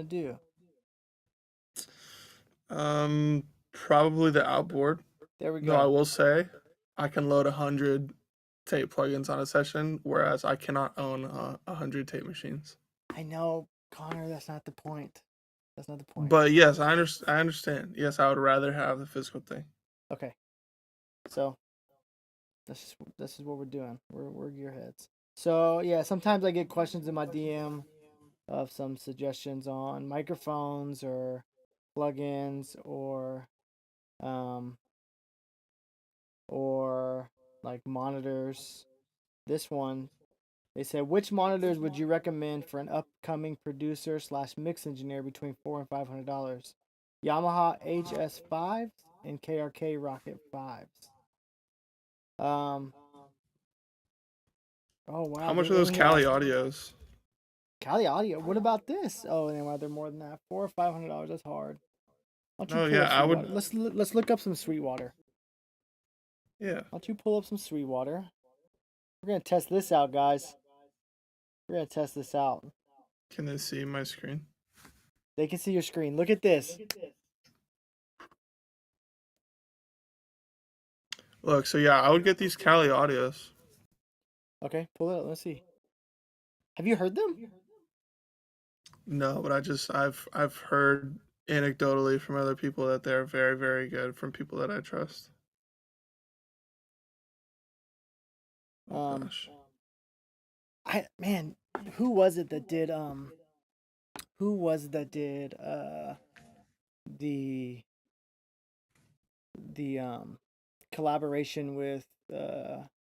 do? Probably the outboard. There we Though I go. will say, I can load 100 tape plugins on a session, whereas I cannot own 100 tape machines. I know, Connor, that's not the point. That's not the point. But yes, I understand. Yes, I would rather have the physical thing. Okay, so this is what we're doing. We're gearheads. So yeah, sometimes I get questions in my DM of some suggestions on microphones or plugins um or like monitors. This one, they said, which monitors would you recommend for an upcoming producer slash mix engineer between $400 and $500? Yamaha HS5s and KRK Rocket 5s. Um. Oh How wow, much they are those in here Cali asking audios? Cali Audio. What about this? Oh, and they're more than that. $400 or $500. That's hard. Why don't you No, pull yeah, up I Sweetwater? would. Let's look up some Sweetwater. Yeah. Why don't you pull up some Sweetwater? We're gonna test this out, guys. We're gonna test this out. Can they see my screen? They can see your screen. Look at this. Look, so yeah, I would get these Cali audios. Okay, pull it up. Let's see. Have you heard them? No, but I've heard anecdotally from other people that they're very, very good from people that I trust. Oh Um, gosh. man, who was it that did who was it that did the the collaboration with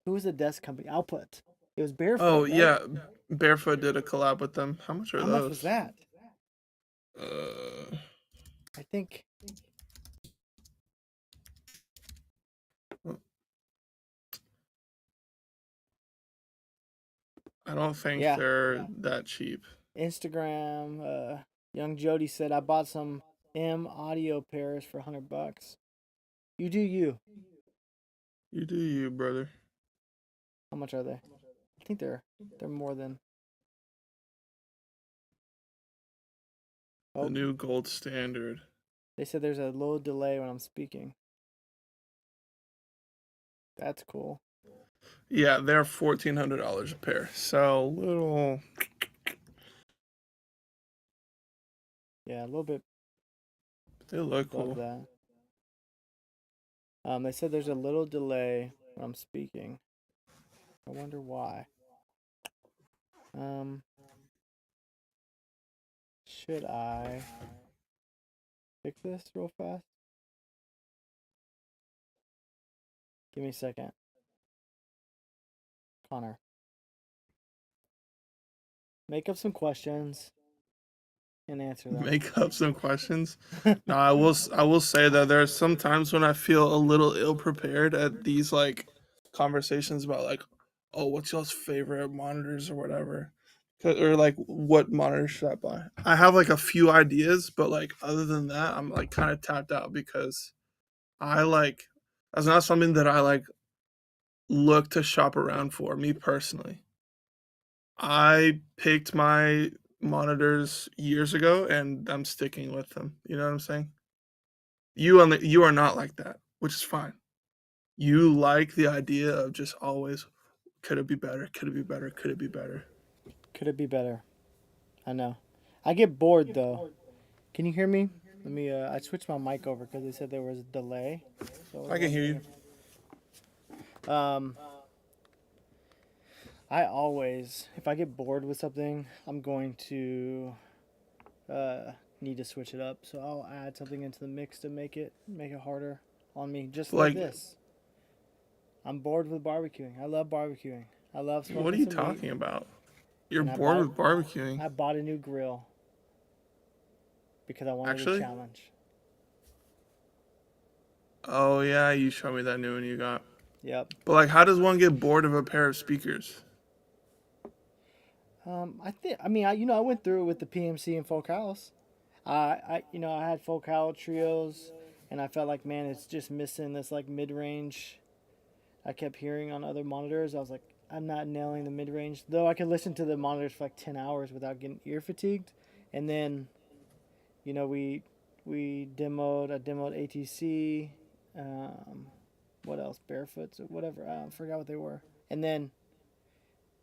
who was the desk company? Output. It was Barefoot, Oh right? yeah, Barefoot did a collab with them. How much are How much was those? that? Uh, I think I don't think yeah. they're that cheap. Instagram, young Jody said I bought some M audio pairs for $100. You do you. You do you, brother. How much are they? I think they're more than The oh, new gold standard. they said there's a low delay when I'm speaking. That's cool. Yeah, they're $1,400 a pair. So little. Yeah, a little bit They look above cool. that. They said there's a little delay when I'm speaking. I wonder why. Um, should I fix this real fast? Give me a second. Connor, make up some questions and answer them. Make up some questions. Now I will say that there's some times when I feel a little ill prepared at these like conversations about like, oh, what's y'all's favorite monitors or whatever, or like what monitor should I buy? I have like a few ideas, but like other than that, I'm like kind of tapped out because I like that's not something that I like look to shop around for me personally. I picked my monitors years ago and I'm sticking with them. You know what I'm saying? You are not like that, which is fine. You like the idea of just always could it be better? Could it be better? Could it be better? Could it be better? I know. I get bored though. Can you hear me? Let me. I switched my mic over because they said there was a delay. So I was I can hear wondering you. if. I always, if I get bored with something, I'm going to need to switch it up. So I'll add something into the mix to make it harder on me. Just like Like, this. I'm bored with barbecuing. I love barbecuing. I love what are smoking you some meat, talking about? You're and bored with barbecuing. I bought a new grill because I wanted a Actually? challenge. Oh yeah, you showed me that new one you got. Yep. But like how does one get bored of a pair of speakers? I think. I mean, I went through it with the PMC and Folk House. I had Folk House trios, and I felt like, man, it's just missing this like mid range. I kept hearing on other monitors. I was like, I'm not nailing the mid range. Though I could listen to the monitors for like 10 hours without getting ear fatigued, and then You know, I demoed ATC. Um, what else? Barefoots or whatever. I forgot what they were. And then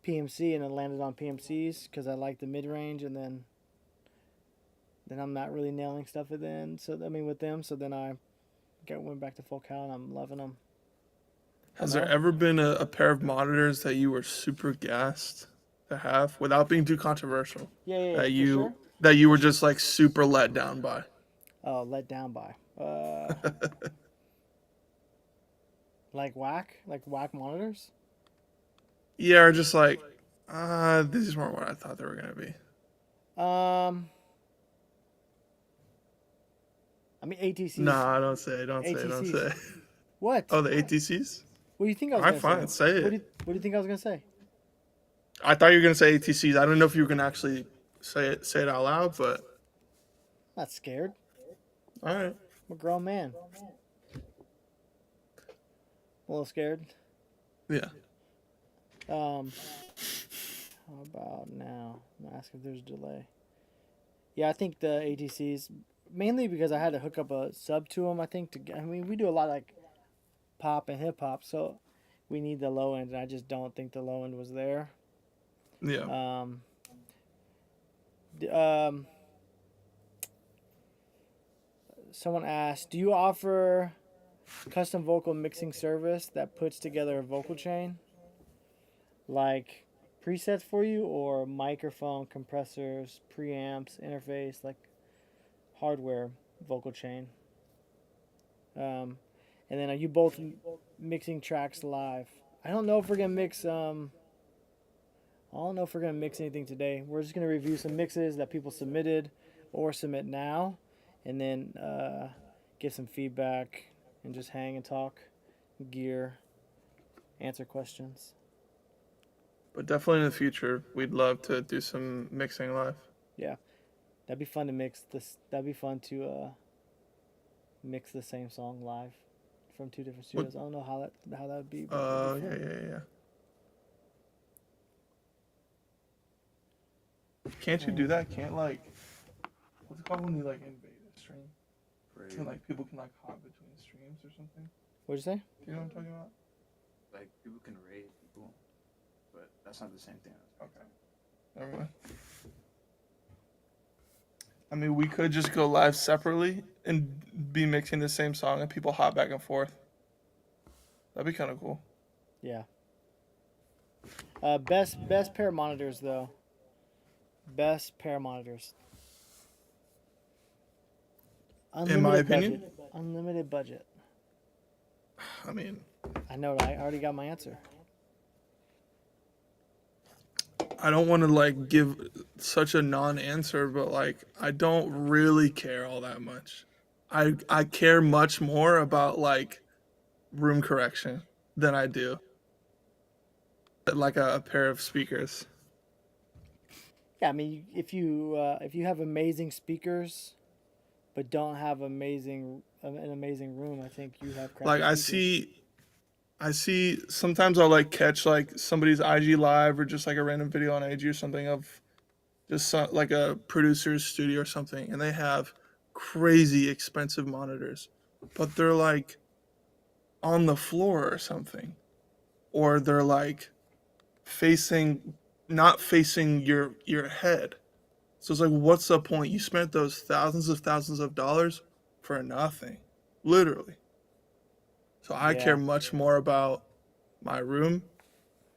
PMC, and then landed on PMCs because I like the mid range, and then I'm not really nailing stuff with them. So I mean with them. So then went back to full cal, and I'm loving them. Has there No. ever been a pair of monitors that you were super gassed to have without being too controversial? Yeah, That for sure. you were just like super let down by? Oh, let down by. Like whack monitors. Yeah, or just like, these weren't what I thought they were gonna be. Um, I mean ATCs. Nah, don't say, don't say, don't ATCs. say. What? Oh, the ATCs? What do you think I All was right, gonna say? fine, say it. What do you think I was gonna say? I thought you were gonna say ATCs. I don't know if you were gonna actually say it out loud, but I'm not scared. all right. I'm a grown man. A little scared. Yeah. Um, how about now? Ask if there's a delay. Yeah, I think the ATCs mainly because I had to hook up a sub to them. I mean, we do a lot of like pop and hip hop, so we need the low end, and I just don't think the low end was there. Yeah. Um, d- um, Someone asked, "Do you offer custom vocal mixing service that puts together a vocal chain, like presets for you, or microphone compressors, preamps, interface, like hardware vocal chain?" Um, and then are you both mixing tracks live? I don't know if we're gonna mix. I don't know if we're gonna mix anything today. We're just gonna review some mixes that people submitted or submit now, and then give some feedback and just hang and talk, gear, answer questions. But definitely in the future, we'd love to do some mixing live. Yeah, that'd be fun to mix this. That'd be fun to mix the same song live from two different What? studios. I don't know how that would be, but it'd be Yeah, fun. yeah, yeah. Can't you do Um, that? Can't like, what's it called when you like invade a stream? And like people can like hop between streams or something. what'd you say? Do you know what I'm talking about? Like people can raid people, but that's not the same thing. Okay. Never mind. I mean, we could just go live separately and be mixing the same song and people hop back and forth. That'd be kind of cool. Yeah. Best pair of monitors though. Best pair of monitors. In my Unlimited opinion, budget. Unlimited budget. I mean, I know. I already got my answer. I don't want to like give such a non-answer, but like I don't really care all that much. I care much more about like room correction than I do like a pair of speakers. Yeah, I mean, if you have amazing speakers, but don't have an amazing room, I think you have crappy Like speakers. I see sometimes I'll like catch like somebody's IG live or just like a random video on IG or something of just like a producer's studio or something, and they have crazy expensive monitors, but they're like on the floor or something, or they're like facing not facing your head. So it's like, what's the point? You spent those thousands of dollars for nothing, literally. So I care Yeah. much more about my room,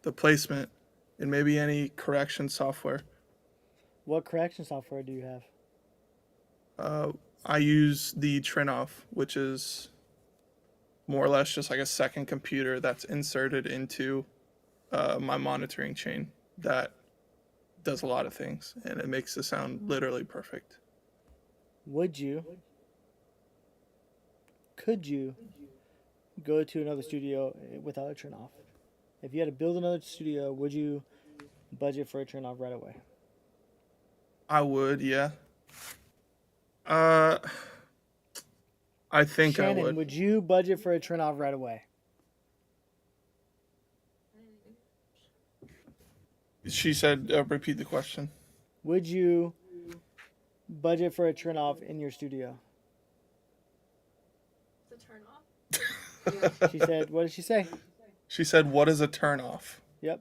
the placement, and maybe any correction software. What correction software do you have? Uh, I use the Trinoff, which is more or less just like a second computer that's inserted into my monitoring chain that does a lot of things, and it makes the sound literally perfect. Would you? Could you go to another studio without a turn off? If you had to build another studio, would you budget for a turn off right away? I would, yeah. Uh, I think I Shannon, would. would you budget for a turn off right away? She said, repeat the question. Would you budget for a turn off in your studio. The turn off. She said, what did she say? She said, "What is a turn off?" Yep.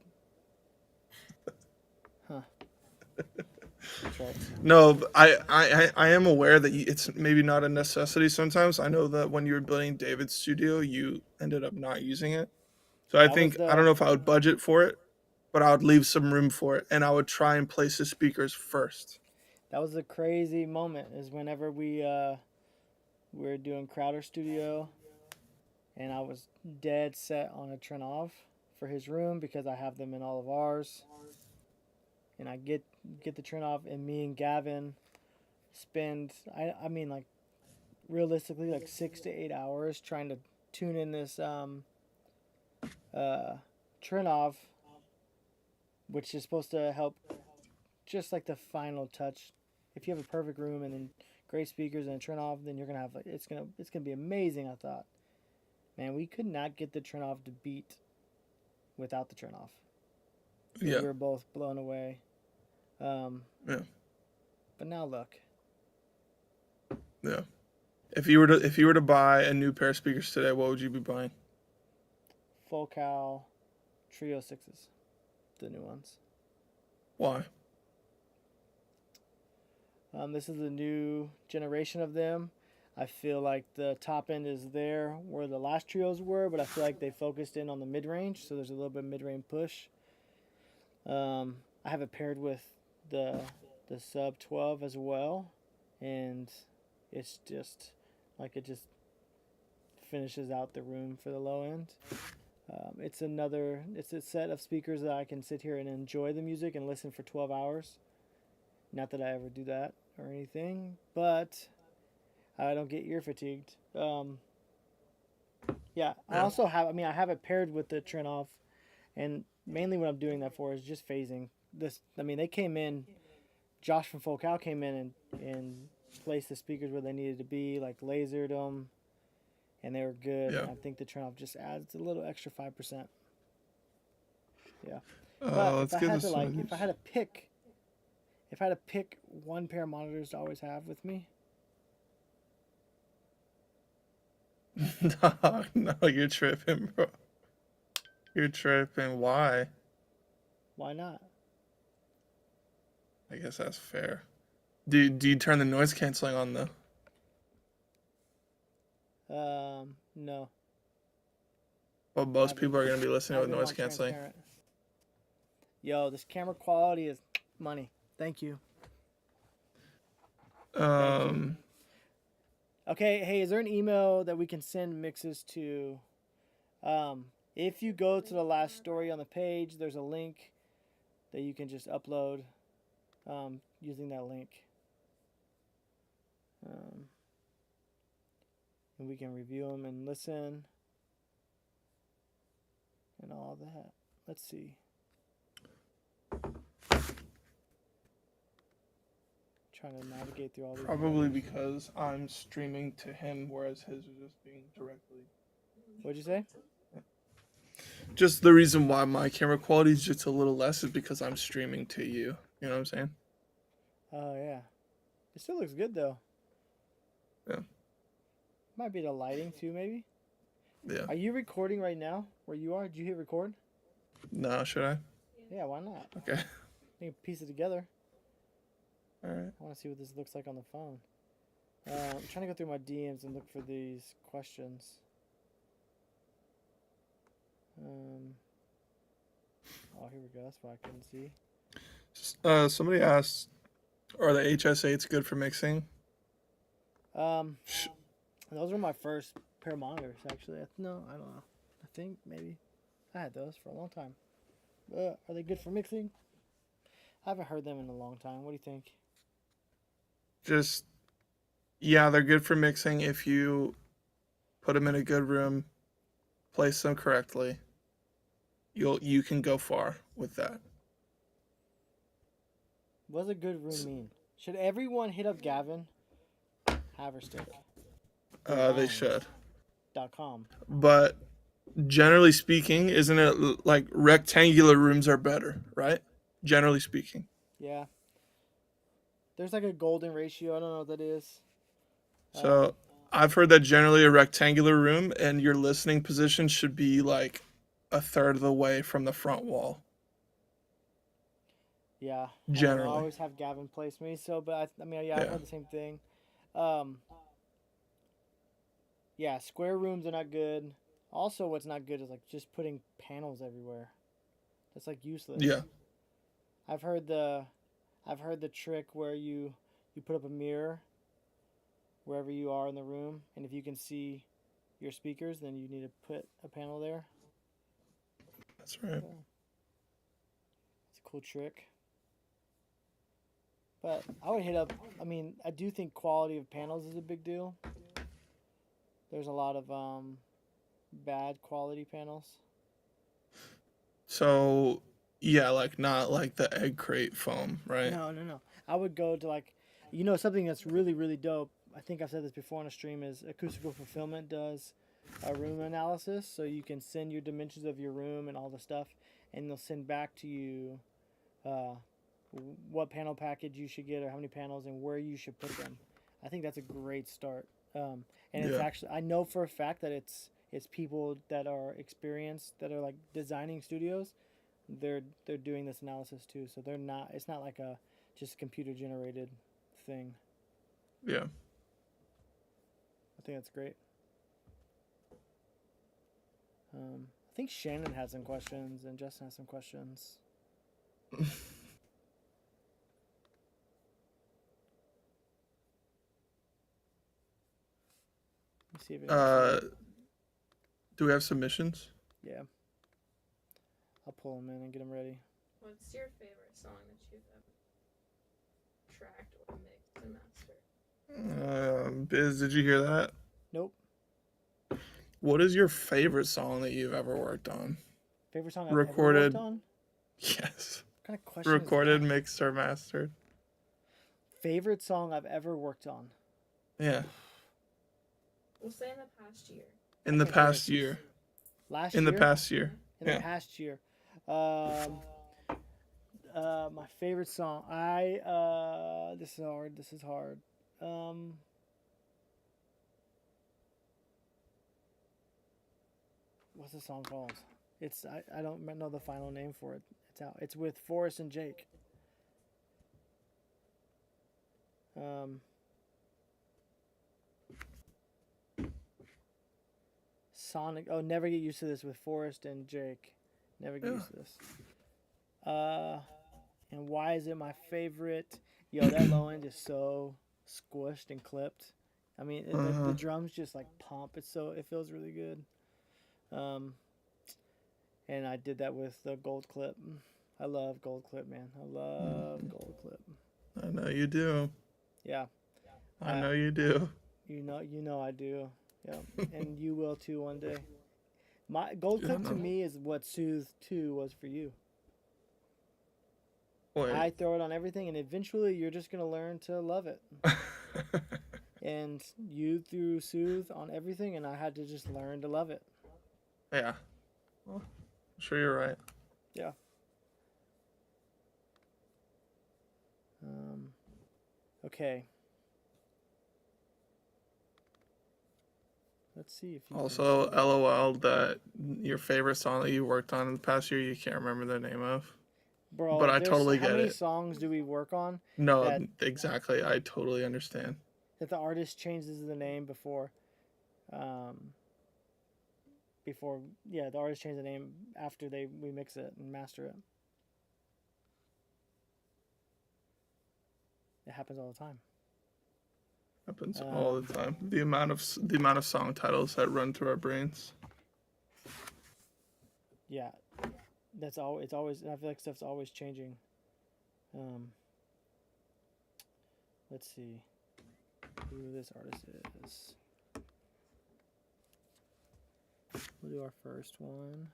Huh. That's right. No, I am aware that it's maybe not a necessity sometimes. I know that when you were building David's studio, you ended up not using it. So I That was think I the- don't know if I would budget for it, but I would leave some room for it, and I would try and place the speakers first. That was a crazy moment. Is whenever we were doing Crowder Studio, and I was dead set on a Trinov for his room because I have them in all of ours. And I get the Trinov, and me and Gavin spend I mean like realistically like 6 to 8 hours trying to tune in this Trinov, which is supposed to help just like the final touch. If you have a perfect room and then great speakers and a Trinov, then you're gonna have like it's gonna be amazing. I thought, man, we could not get the Trinov to beat without the Trinov. So Yeah. we were both blown away. Yeah. But now look, Yeah. If you were to buy a new pair of speakers today, what would you be buying? Full Cal Trio 6s, the new ones. Why? This is the new generation of them. I feel like the top end is there where the last trios were, but I feel like they focused in on the mid range, so there's a little bit of mid range push. I have it paired with the sub 12 as well, and it's just like it just finishes out the room for the low end. It's a set of speakers that I can sit here and enjoy the music and listen for 12 hours. Not that I ever do that or anything, but I don't get ear fatigued. Yeah, I Yeah. also have. I mean, I have it paired with the Trinov, and mainly what I'm doing that for is just phasing. They came in. Josh from Full Cow came in and placed the speakers where they needed to be, like lasered them, and they were good. Yeah. I think the Trinov just adds a little extra 5%. Yeah. But Let's if I get had this to like, one. if I had to pick one pair of monitors to always have with me, No, you're tripping, bro. You're tripping. Why? why not? I guess that's fair. Do you turn the noise canceling on though? No. Well, most I've people are gonna be listening I with really noise want canceling. transparent. Yo, this camera quality is money. Thank you. Okay, hey, is there an email that we can send mixes to? If you go to the last story on the page, there's a link that you can just upload using that link. And we can review them and listen and all that. Let's see. Trying to navigate through all these. Probably because I'm streaming to him, whereas his is just being directly. What'd you say? Just the reason why my camera quality is just a little less is because I'm streaming to you. You know what I'm saying? Oh yeah, it still looks good though. Yeah. Might be the lighting too, maybe. Yeah. Are you recording right now? Where you are? Did you hit record? No, should I? Yeah, why not? Okay. We can piece it together. All right. I want to see what this looks like on the phone. I'm trying to go through my DMs and look for these questions. Oh, here we go. That's what I couldn't see. Somebody asked, are the HS8s good for mixing? Those were my first pair of monitors, actually. No, I don't know. I think maybe I had those for a long time. Are they good for mixing? I haven't heard them in a long time. What do you think? Just, yeah, they're good for mixing if you put them in a good room, place them correctly. You can go far with that. What does a good room mean? Should everyone hit up Gavin Haverstick? They should. .com. But generally speaking, isn't it like rectangular rooms are better, right? Generally speaking. Yeah. There's like a golden ratio. I don't know what that is. So I've heard that generally a rectangular room and your listening position should be like a third of the way from the front wall. Yeah. I Generally. always have Gavin place me. So, but I mean, yeah, I've Yeah. heard the same thing. Um, yeah, square rooms are not good. Also, what's not good is like just putting panels everywhere. That's like useless. Yeah. I've heard the trick where you put up a mirror wherever you are in the room, and if you can see your speakers, then you need to put a panel there. That's right. It's a cool trick. But I would hit up. I mean, I do think quality of panels is a big deal. There's a lot of bad quality panels. So yeah, like not like the egg crate foam, right? No. I would go to like, something that's really, really dope. I think I've said this before on a stream is Acoustical Fulfillment does a room analysis. So you can send your dimensions of your room and all the stuff, and they'll send back to you what panel package you should get or how many panels and where you should put them. I think that's a great start. And it's Yeah. actually, I know for a fact that it's people that are experienced that are like designing studios. They're doing this analysis too, so they're not. It's not like a just computer generated thing. Yeah. I think that's great. I think Shannon has some questions and Justin has some questions. Let's see if Do we have submissions? yeah. I'll pull them in and get them ready. What's your favorite song that you've ever tracked or mixed and mastered? Biz, did you hear that? Nope. What is your favorite song that you've ever worked on? Favorite song I've Recorded. ever worked on? Yes. What kind of question Recorded, is that? mixed, or mastered. Favorite song I've ever worked on? Yeah. We'll say in the past year. In the Okay, past great. year. Last In year? the past year. In Yeah. the past year. My favorite song. This is hard. What's the song called? I don't know the final name for it. It's out. It's with Forrest and Jake. Sonic. Oh, Never Get Used to This with Forrest and Jake. Never get used to this. And why is it my favorite? Yo, that low end is so squished and clipped. I mean, the drums just like pump. It feels really good. And I did that with the gold clip. I love gold clip, man. I love gold clip. I know you do. Yeah. I know you do. You know I do. Yeah. And you will too one day. My gold clip to me is what Soothe 2 was for you. Wait. I throw it on everything, and eventually you're just going to learn to love it. And you threw Soothe on everything, and I had to just learn to love it. Yeah. Well, I'm sure you're right. Yeah. Okay. Let's see if you Also, LOL that your favorite song that you worked on in the past year you can't remember the name of. Bro, but I totally how get many it. songs do we work on No, that- exactly. I totally understand. that the artist changes the name before the artist changes the name after we mix it and master it. It happens all the time. Happens all the time. The amount of song titles that run through our brains. Yeah, it's always. I feel like stuff's always changing. Let's see who this artist is. We'll do our first one.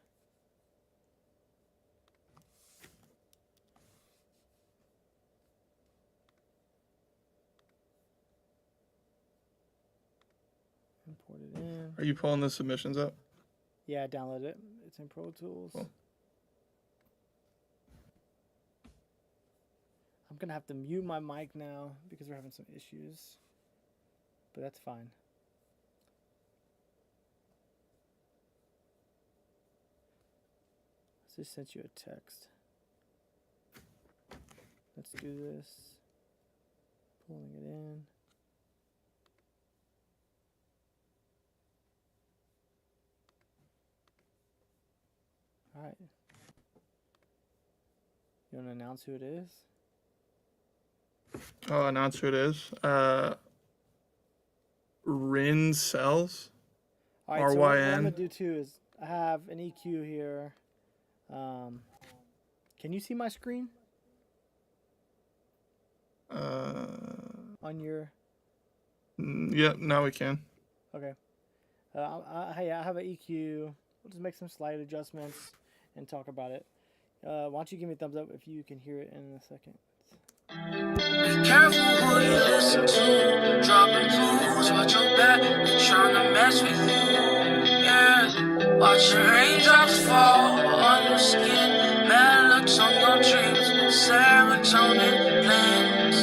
Import it in. Are you pulling the submissions up? Yeah, I downloaded it. It's in Pro Tools. Cool. gonna have to mute my mic now because we're having some issues. But that's fine. I just sent you a text. Let's do this. Pulling it in. All right. You want to announce who it is? I'll announce who it is. Rin Cells. All right, so what I'm RYN. gonna do too is I have an EQ here. Can you see my screen on your? Yep, now we can. Okay. Hey, I have an EQ. We'll just make some slight adjustments and talk about it. Why don't you give me a thumbs up if you can hear it in a second? Be careful who you listen to. Dropping clues, watch your back. They're trying to mess with you. Yeah. Watch your raindrops fall on your skin. Melodies on your dreams. Serotonin blends.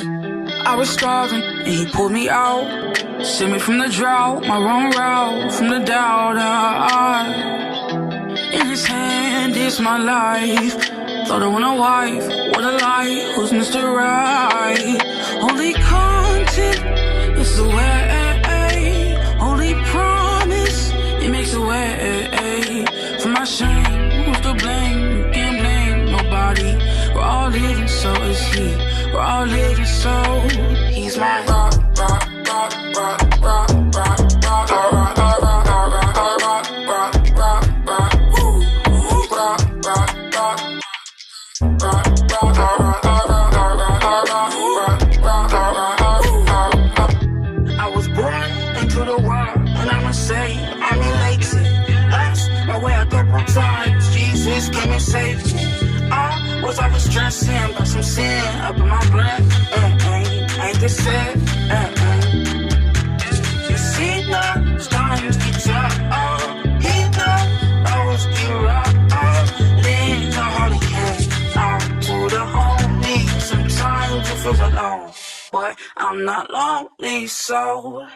I was starving and he pulled me out. Sent me from the drought, my wrong route. From the doubt, in his hand is my life. Thought I want a wife, what a lie. Who's Mr. Right? Holy content, it's the way. Holy promise, it makes a way. For my shame, who's to blame? You can't blame nobody. We're all living, so is he. We're all living, so he's my rock, rock, rock, rock, rock, rock, rock, rock, rock, rock, rock, rock, rock, ooh, rock, rock, rock. I was born into the world, and I'ma say I'm elated. Lost my way a couple times, Jesus came and saved me. I was always stressing about some sin up in my blood. Ain't this sad? You see now, it's time to get up. He knows I was get rock. Lean the holy hand out to the homie. Sometimes it feels alone, but I'm not lonely, so.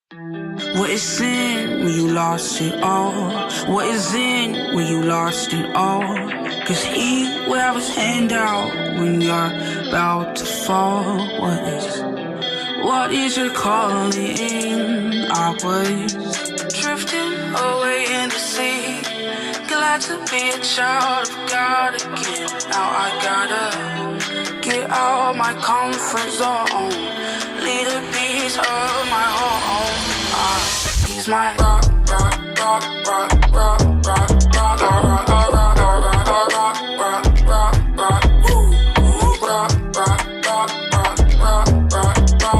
What is sin when you lost it all? What is in when you lost it all? Cause he will have his hand out when you're about to fall. What is your calling? I was drifting away in the sea. Glad to be a child of God again. Now I gotta get out of my comfort zone. Lead a piece of my home. He's my rock, rock, rock, rock, rock, rock, rock, rock, rock, rock, rock, rock, rock, rock, ooh, rock, rock, rock, rock, rock, rock, rock, rock.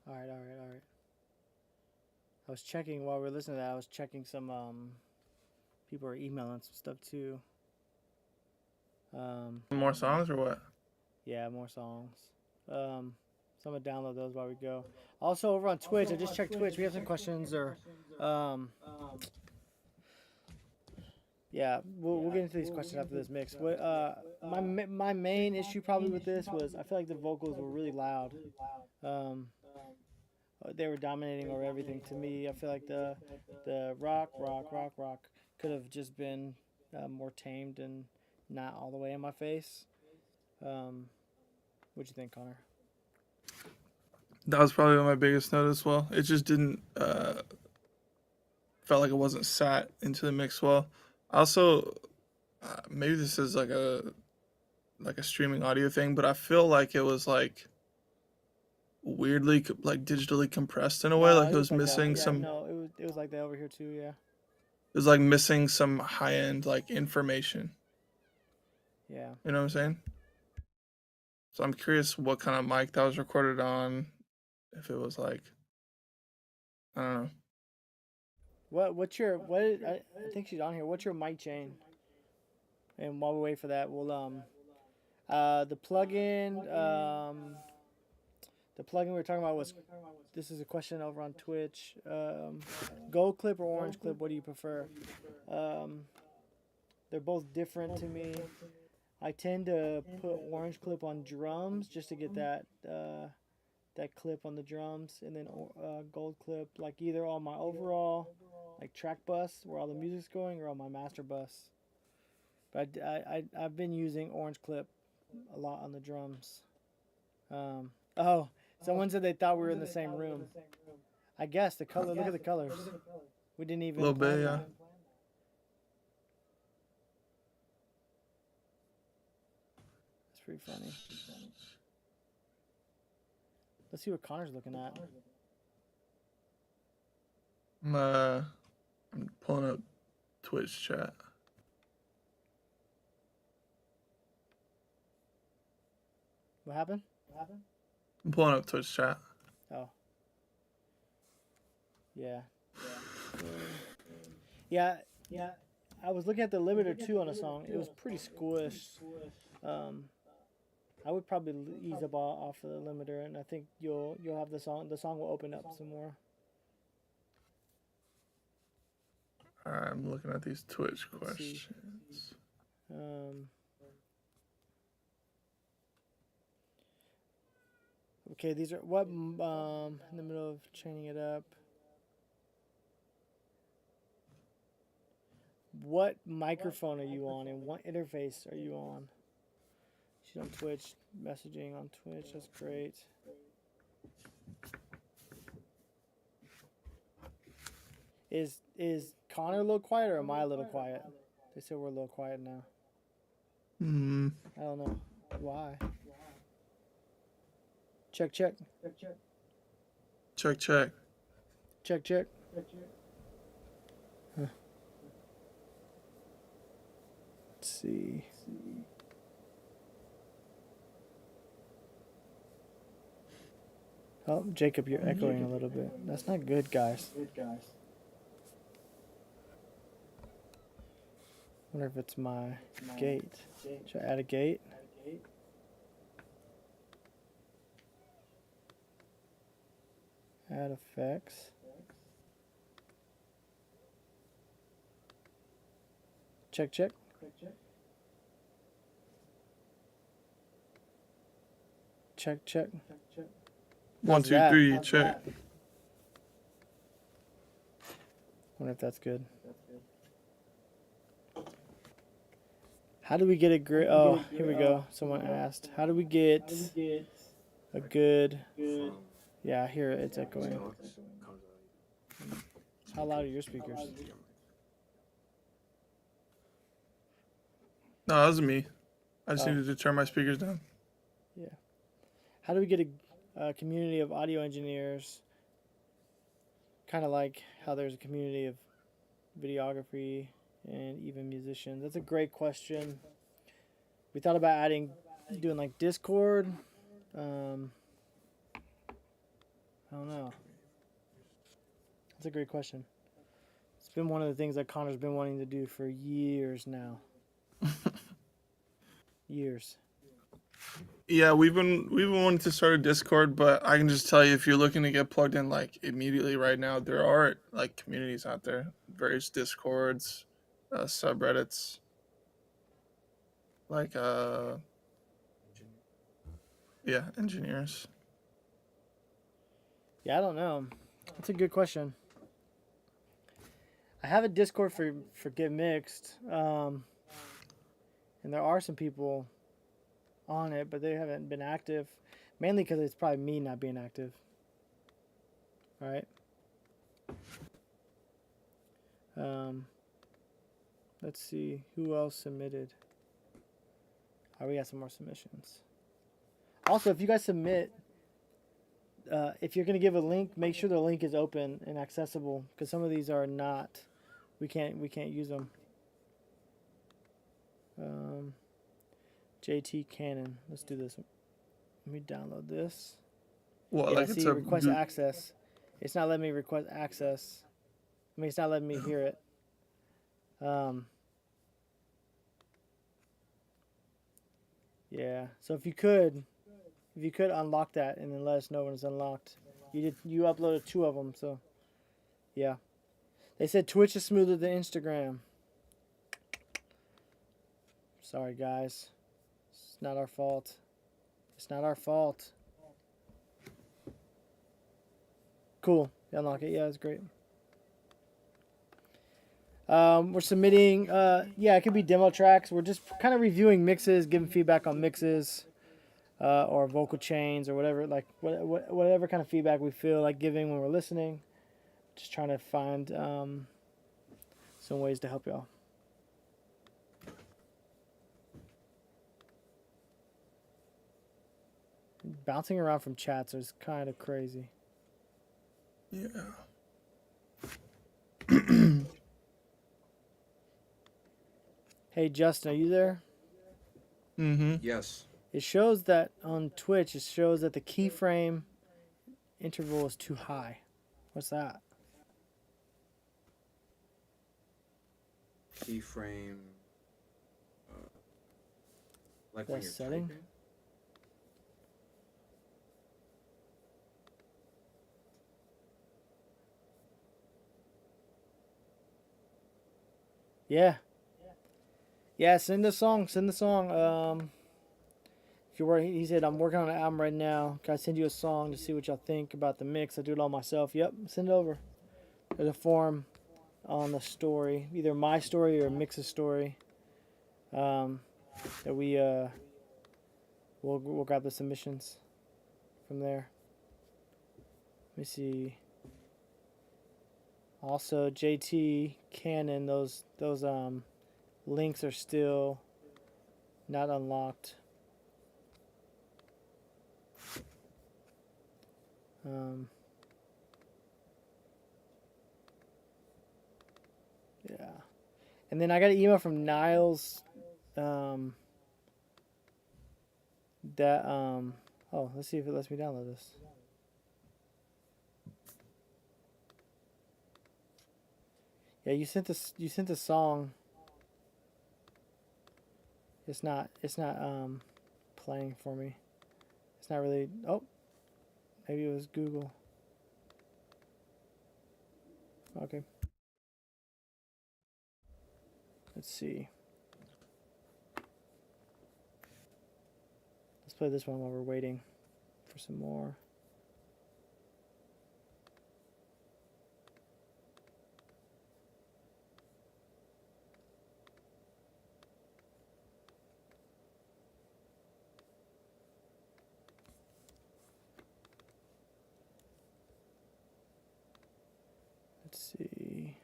All right. I was checking while we were listening to that. I was checking some people are emailing some stuff too. More songs or what? Yeah, more songs. So I'm gonna download those while we go. Also over on Twitch, I just checked Twitch. We have some questions or yeah, we'll get into these questions after this mix. What my main issue probably with this was I feel like the vocals were really loud. they were dominating over everything. To me, I feel like the rock could have just been more tamed and not all the way in my face. What you think, Connor? That was probably my biggest note as well. It just didn't felt like it wasn't sat into the mix well. Also, maybe this is like a streaming audio thing, but I feel like it was like weirdly like digitally compressed in a way. No, Like it was like that. missing Yeah, some. no, it was like that over here too. Yeah, It was like missing some high end like information. yeah. You know what I'm saying? So I'm curious what kind of mic that was recorded on. If it was like, I don't know. What's your I think she's on here. What's your mic chain? And while we wait for that, we'll the plugin we were talking about was, this is a question over on Twitch. Gold clip or orange clip? What do you prefer? They're both different to me. I tend to put orange clip on drums just to get that that clip on the drums, and then gold clip like either on my overall like track bus where all the music's going, or on my master bus. But I've been using orange clip a lot on the drums. Oh, someone said they thought we were in the same room. I guess the color. Look at the colors. We didn't even Little plan bit, yeah. that. It's pretty funny. Let's see what Connor's looking at. I'm pulling up Twitch chat. What happened? I'm pulling up Twitch chat. Oh. Yeah. Yeah. I was looking at the limiter too on a song. It was pretty squished. I would probably ease up off of the limiter, and I think you'll have the song. The song will open up some more. All right, I'm looking at these Twitch Let's see. questions. Okay, these are what in the middle of chaining it up. What microphone are you on, and what interface are you on? She's on Twitch, messaging on Twitch. That's great. Is Connor a little quiet, or am I a little quiet? They said we're a little quiet now. I don't know why. Check. Check. Huh. Let's see. Oh, Jacob, you're echoing a little bit. That's not good, guys. Wonder if it's my gate. Should I add a gate? Add effects. Check. Check. 1, 2, that? 3, check. Wonder if that's good. How do we get a great? Oh, here we go. Someone asked, how do we get a good? Yeah, here it's echoing. How loud are your speakers? No, that wasn't me. I just needed to turn my speakers down. Yeah. How do we get a community of audio engineers? Kind of like how there's a community of videography and even musicians. That's a great question. We thought about doing like Discord. I don't know. That's a great question. It's been one of the things that Connor's been wanting to do for years now. Years. Yeah, we've been wanting to start a Discord, but I can just tell you, if you're looking to get plugged in like immediately right now, there are like communities out there, various Discords, subreddits, like engineers. Yeah, I don't know. That's a good question. I have a Discord for Get Mixed, and there are some people on it, but they haven't been active, mainly because it's probably me not being active. Right. Let's see who else submitted. Oh, we got some more submissions. Also, if you guys submit, if you're gonna give a link, make sure the link is open and accessible, because some of these are not. We can't use them. JT Cannon. Let's do this. Let me download this. What? Yeah, Like see, request access. It's not letting me request access. I mean, it's not letting me hear it. Yeah. So if you could unlock that and then let us know when it's unlocked. You uploaded 2 of them, so yeah. They said Twitch is smoother than Instagram. Sorry, guys. It's not our fault. It's not our fault. Cool. Unlock it. Yeah, it's great. We're submitting. Yeah, it could be demo tracks. We're just kind of reviewing mixes, giving feedback on mixes, or vocal chains or whatever. Like whatever kind of feedback we feel like giving when we're listening. Just trying to find some ways to help y'all. Bouncing around from chats is kind of crazy. Yeah. Hey, Justin, are you there? Mm-hmm. Yes. It shows that on Twitch, it shows that the keyframe interval is too high. What's that? Keyframe. Like That when you're setting? typing? Yeah. Yeah, send the song. Send the song. If you're working, he said, I'm working on an album right now. Can I send you a song to see what y'all think about the mix? I do it all myself. Yep, send it over. There's a form on the story, either my story or Mix's story. That we'll grab the submissions from there. Let me see. Also, JT Cannon, those links are still not unlocked. Yeah. And then I got an email from Niles that oh, let's see if it lets me download this. Yeah, you sent the song. It's not playing for me. It's not really. Oh, maybe it was Google. Okay. Let's see. Let's play this one while we're waiting for some more. Let's see.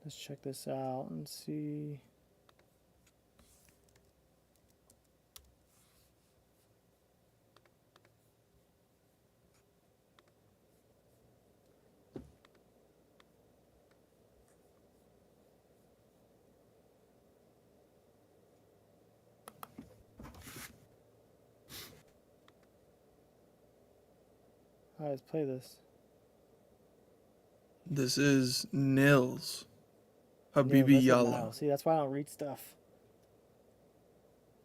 Let's check this out and see. All right, let's play this. This is Nils. Yeah, Habibi that's it Yalla. now. See, that's why I don't read stuff.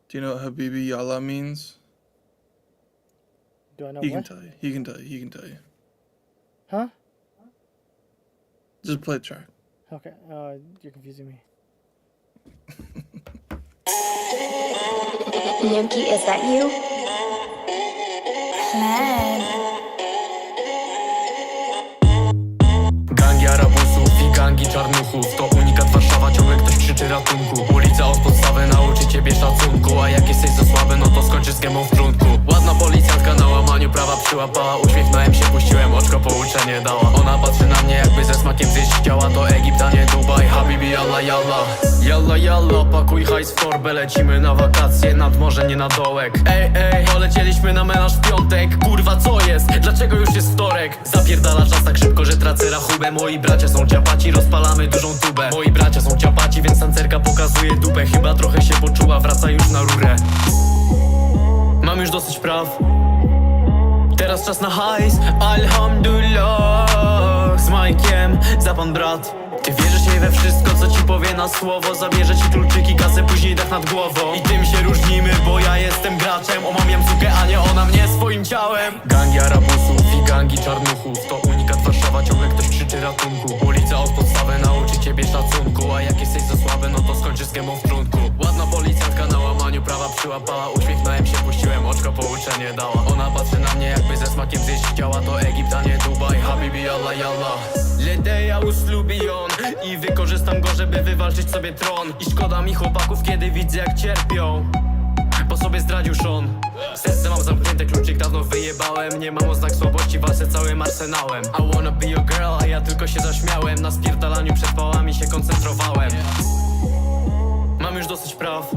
Do you know what Habibi Yalla means? Do I know He what? can tell you. He can tell you. He can tell you. Huh? Just play the track. Okay, you're confusing me. Nuki, is that you? Plan. Gangi arabusów i gangi czarnuchów to unikat Warszawa, ciągle ktoś krzyczy ratunku. Ulica od podstawy nauczy ciebie szacunku, a jak jesteś za słaby, no to skończysz z gębą w trunku. Ładna policjantka na łamaniu prawa przyłapała, uśmiechnąłem się, puściłem oczko, pouczenie dała. Ona patrzy na mnie jakby ze smakiem zjeść chciała. To Egipt, a nie Dubaj, habibi jalla jalla. Jalla jalla, pakuj hajs w torbę, lecimy na wakacje nad morze, nie na dołek. Ej, polecieliśmy na menaż w piątek. Kurwa, co jest? Dlaczego już jest wtorek? Zapierdala czas tak szybko, że tracę rachubę. Moi bracia są ciapaci, rozpalamy dużą tubę. Moi bracia są ciapaci, więc tancerka pokazuje dupę. Chyba trochę się poczuła, wraca już na rurę. Mam już dosyć praw, teraz czas na hajs. Alhamdulillah. Z Majkiem, za pan brat. Ty wierzysz jej we wszystko, co ci powie na słowo. Zabierze ci kluczyki, kasę, później dach nad głową. I tym się różnimy, bo ja jestem graczem. Omamiam sukę, a nie ona mnie swoim ciałem. Gangi arabusów i gangi czarnuchów to unikat Warszawa, ciągle ktoś krzyczy ratunku. Ulica od podstawy nauczy ciebie szacunku, a jak jesteś za słaby, no to skończysz z gębą w trunku. Ładna policjantka na łamaniu prawa przyłapała, uśmiechnąłem się, puściłem oczko, pouczenie dała. Ona patrzy na mnie jakby ze smakiem zjeść chciała. To Egipt, a nie Dubaj, habibi jalla jalla. Ledeja uslubion i wykorzystam go, żeby wywalczyć sobie tron. I szkoda mi chłopaków, kiedy widzę jak cierpią, bo sobie zdradził Sean. Serce mam zamknięte, kluczyk dawno wyjebałem. Nie mam oznak słabości, walczę całym arsenałem. I wanna be your girl, a ja tylko się zaśmiałem. Na spierdalaniu przed pałami się koncentrowałem. Mam już dosyć praw,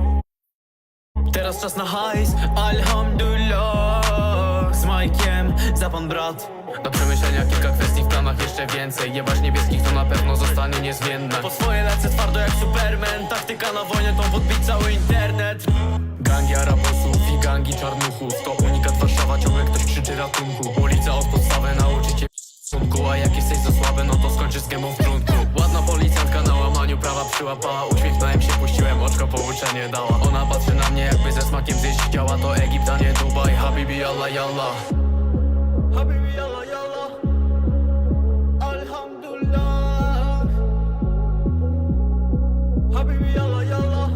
teraz czas na hajs. Alhamdulillah. Z Majkiem, za pan brat. Do przemyślenia kilka kwestii, w planach jeszcze więcej. Jebać niebieskich to na pewno zostanie niezmienne. Po swoje lecę twardo jak Superman. Taktyka na wojnę to podbić cały internet. Gangi arabusów i gangi czarnuchów to unikat Warszawa, ciągle ktoś krzyczy ratunku. Ulica od podstawy nauczy cię szacunku, a jak jesteś za słaby, no to skończysz z gębą w trunku. Ładna policjantka na łamaniu prawa przyłapała, uśmiechnąłem się, puściłem oczko, pouczenie dała. Ona patrzy na mnie jakby ze smakiem zjeść chciała. To Egipt, a nie Dubaj, habibi jalla jalla. Habibi yalla yalla. Alhamdulillah. Habibi yalla yalla.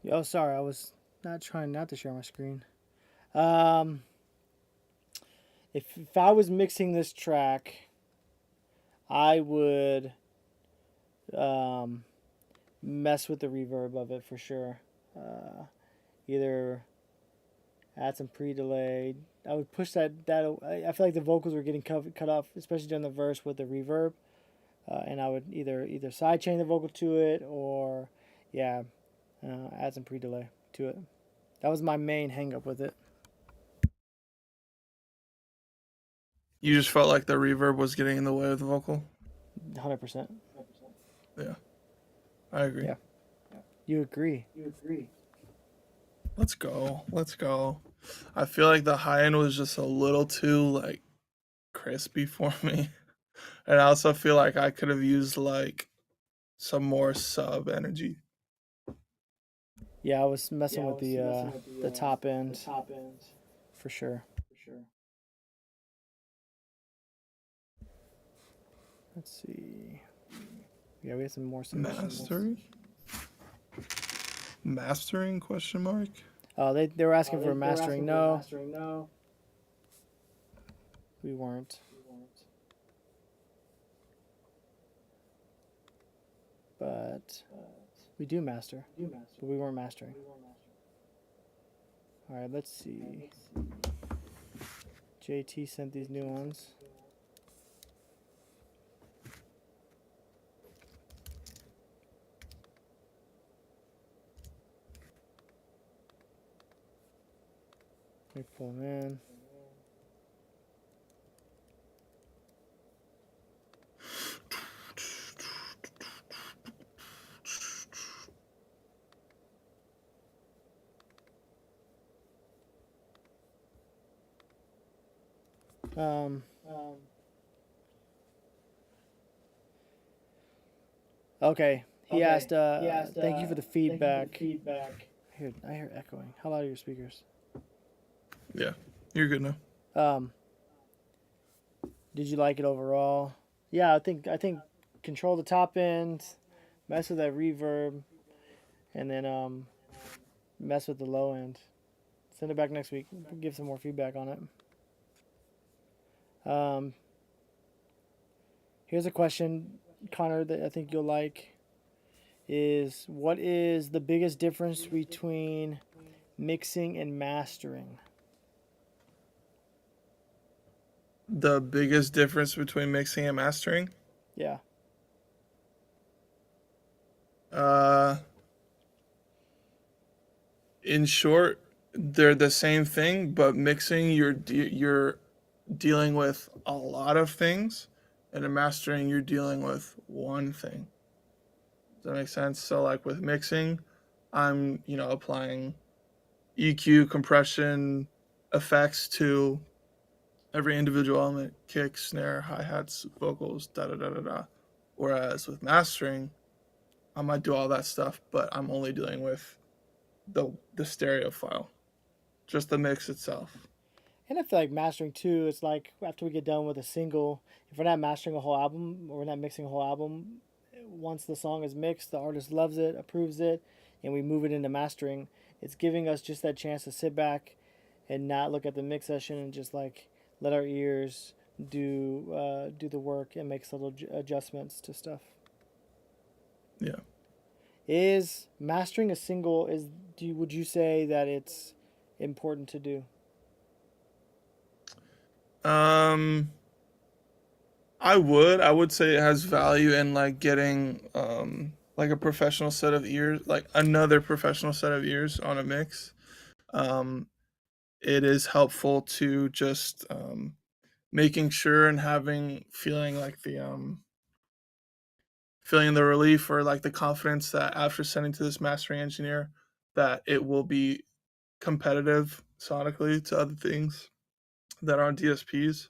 Yo, sorry, I was not trying not to share my screen. If I was mixing this track, I would mess with the reverb of it for sure. Either add some pre-delay. I would push that. I feel like the vocals were getting cut off, especially during the verse with the reverb. And I would either sidechain the vocal to it or, add some pre-delay to it. That was my main hang-up with it. You just felt like the reverb was getting in the way of the vocal? 100%. Yeah. I agree. Yeah. You agree. Let's go. I feel like the high end was just a little too like crispy for me. And I also feel like I could have used like some more sub energy. Yeah, I was messing with the top end. For sure. Let's see. Yeah, we have some more Mastering question mark? Oh, they were asking for mastering. No. We weren't. But we do master. But we weren't mastering. Alright, let's see. JT sent these new ones. Let me pull them in. Okay, He asked, thank you for the feedback. I hear echoing. How loud are your speakers? Yeah, you're good now. Did you like it overall? Yeah, I think control the top end, mess with that reverb, and then mess with the low end. Send it back next week. Give some more feedback on it. Here's a question, Connor, that I think you'll like. Is what is the biggest difference between mixing and mastering? The biggest difference between mixing and mastering? Yeah. In short, they're the same thing, but mixing you're dealing with a lot of things, and in mastering you're dealing with one thing. Does that make sense? So like with mixing, I'm, applying EQ, compression, effects to every individual element, kick, snare, hi-hats, vocals, da-da-da-da-da. Whereas with mastering, I might do all that stuff, but I'm only dealing with the stereo file, just the mix itself. And I feel like mastering too, it's like after we get done with a single, if we're not mastering a whole album or we're not mixing a whole album, once the song is mixed, the artist loves it, approves it, and we move it into mastering, it's giving us just that chance to sit back and not look at the mix session and just like let our ears do the work and make subtle adjustments to stuff. Yeah. Is mastering a single, would you say that it's important to do? I would say it has value in like getting like a professional set of ears, like another professional set of ears on a mix. It is helpful to just making sure and feeling the relief or like the confidence that after sending to this mastering engineer that it will be competitive sonically to other things that are on DSPs.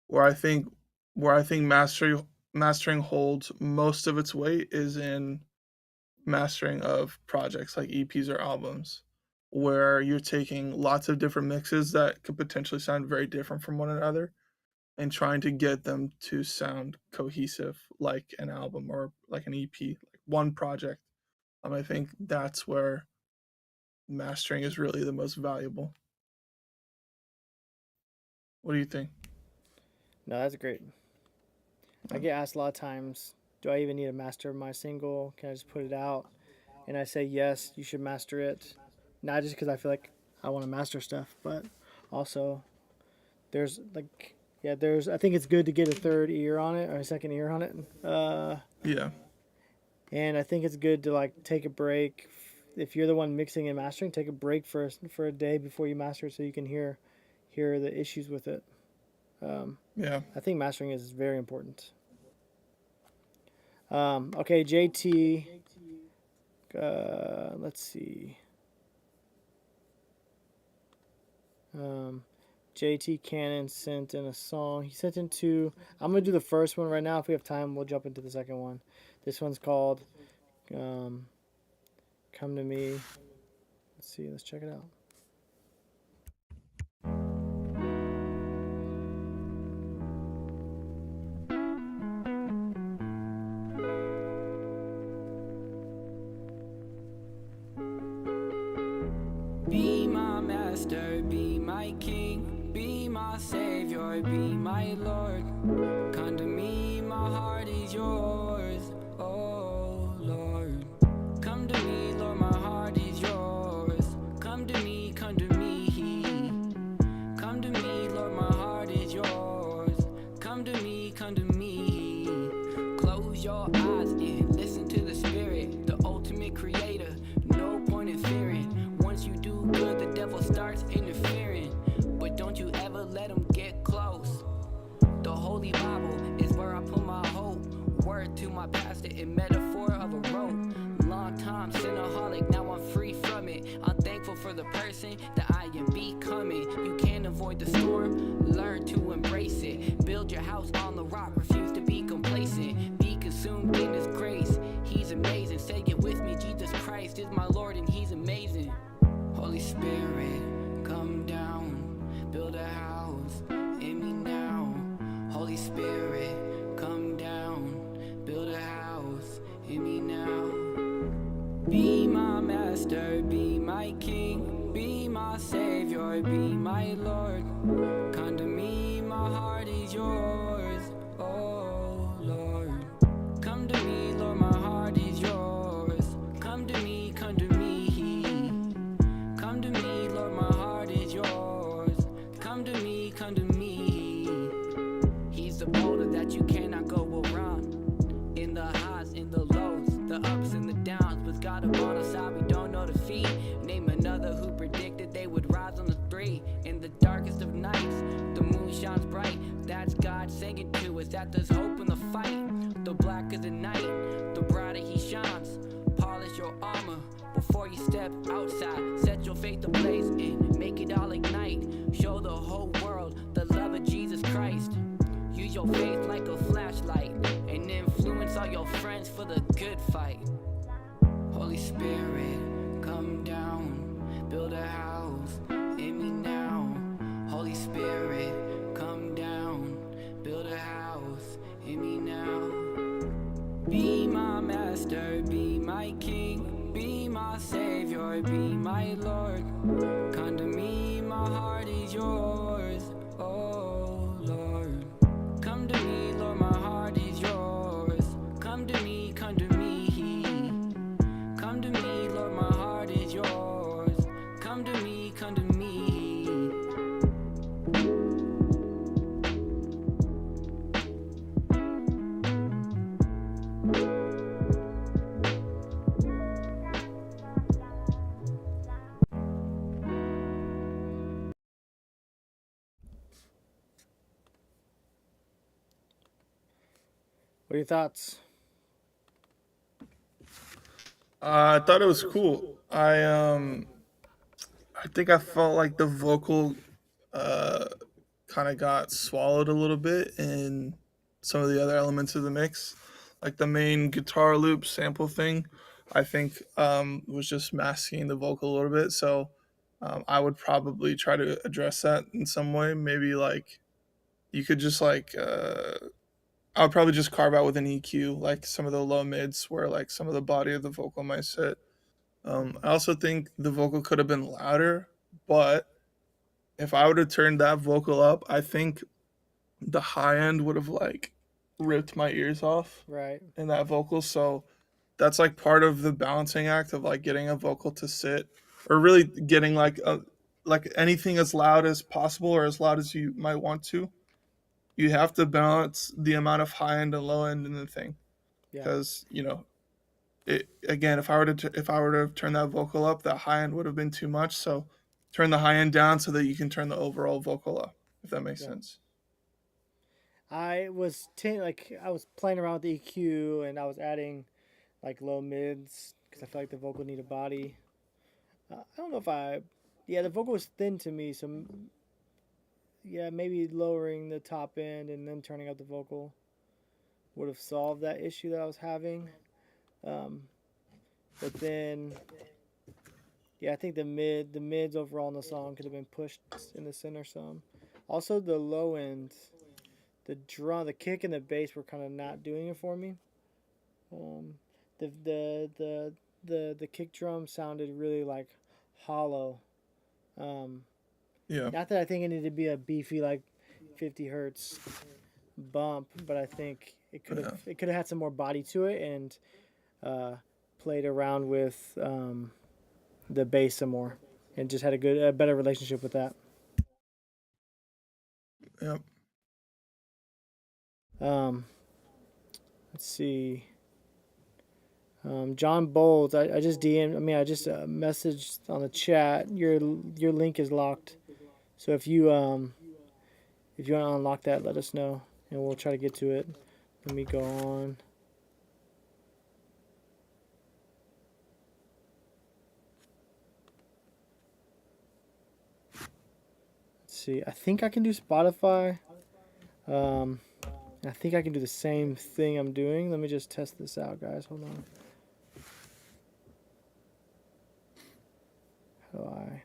Where I think mastering holds most of its weight is in mastering of projects like EPs or albums, where you're taking lots of different mixes that could potentially sound very different from one another and trying to get them to sound cohesive like an album or like an EP, like one project. I think that's where mastering is really the most valuable. What do you think? No, that's great. I get asked a lot of times, do I even need to master my single? Can I just put it out? And I say, yes, you should master it. Not just because I feel like I want to master stuff, but also I think it's good to get a third ear on it or a second ear on it. Yeah. And I think it's good to like take a break. If you're the one mixing and mastering, take a break for a day before you master it so you can hear the issues with it. Yeah. I think mastering is very important. Okay, JT. Let's see. JT Cannon sent in a song. He sent in two. I'm going to do the first one right now. If we have time, we'll jump into the second one. This one's called Come to Me. Let's see. Let's check it out. Be my master, be my king, be my savior, be my Lord. Come to me, my heart is yours, oh Lord. Come to me, Lord, my heart is yours. Come to me, come to me. Come to me, Lord, my heart is yours. Come to me, come to me. Close your eyes and listen to the Spirit, the ultimate creator. No point in fearing. Once you do good, the devil starts interfering. But don't you ever let him get close. The Holy Bible is where I put my hope. Word to my pastor, a metaphor of a rope. Long time sinaholic, now I'm free from it. I'm thankful for the person that I am becoming. You can't avoid the storm, learn to embrace it. Build your house on the rock, refuse to be complacent. Be consumed in His grace. He's amazing. Say it with me. Jesus Christ is my Lord and He's amazing. Holy Spirit, come down, build a house in me now. Holy Spirit, come down, build a house in me now. Be my master, be my king, be my savior, be my Lord. Come to me, my heart is yours, oh Lord. Come to me, Lord, my heart is yours. Come to me, come to me. Come to me, Lord, my heart is yours. Come to me, come to me. He's the boulder that you cannot go around. In the highs, in the lows, the ups and the downs. With God upon our side, we don't know defeat. Name another who predicted they would rise on the three. In the darkest of nights, the moon shines bright. That's God singing to us that there's hope in the fight. The blacker the night, the brighter He shines. Polish your armor before you step outside. Set your faith ablaze and make it all ignite. Show the whole world the love of Jesus Christ. Use your faith like a flashlight and influence all your friends for the good fight. Holy Spirit, come down, build a house in me now. Holy Spirit, come down, build a house in me now. Be my master, be my king, be my savior, be my Lord. Come to me, my heart is yours, oh Lord. Come to me, Lord, my heart is yours. Come to me, come to me. Come to me, Lord, my heart is yours. Come to me, come to me. What are your thoughts? I thought it was cool. I think I felt like the vocal kind of got swallowed a little bit in some of the other elements of the mix. Like the main guitar loop sample thing, I think was just masking the vocal a little bit. So I would probably try to address that in some way. Maybe like you could just like I would probably just carve out with an EQ like some of the low mids where like some of the body of the vocal might sit. I also think the vocal could have been louder, but if I would have turned that vocal up, I think the high end would have like ripped my ears off Right. in that vocal. So that's like part of the balancing act of like getting a vocal to sit or really getting like anything as loud as possible or as loud as you might want to. You have to balance the amount of high end and low end in the thing Yeah. because it again if I were to turn that vocal up, that high end would have been too much. So turn the high end down so that you can turn the overall vocal up, if that makes Yeah. sense. I was I was playing around with the EQ and I was adding like low mids because I felt like the vocal needed body. I don't know if the vocal was thin to me, so yeah, maybe lowering the top end and then turning up the vocal would have solved that issue that I was having. But then, yeah, I think the mids overall in the song could have been pushed in the center some. Also, the low end, the kick and the bass were kind of not doing it for me. The the kick drum sounded really like hollow. Yeah. Not that I think it needed to be a beefy like 50 hertz bump, but I think it could have had some more body to it and played around with the bass some more and just had a better relationship with that. Yep. Let's see. John Bowles, I just DM'd. I mean, I just messaged on the chat. Your link is locked, so if you want to unlock that, let us know, and we'll try to get to it. Let me go on. Let's see. I think I can do Spotify. I think I can do the same thing I'm doing. Let me just test this out, guys. Hold on. How do I?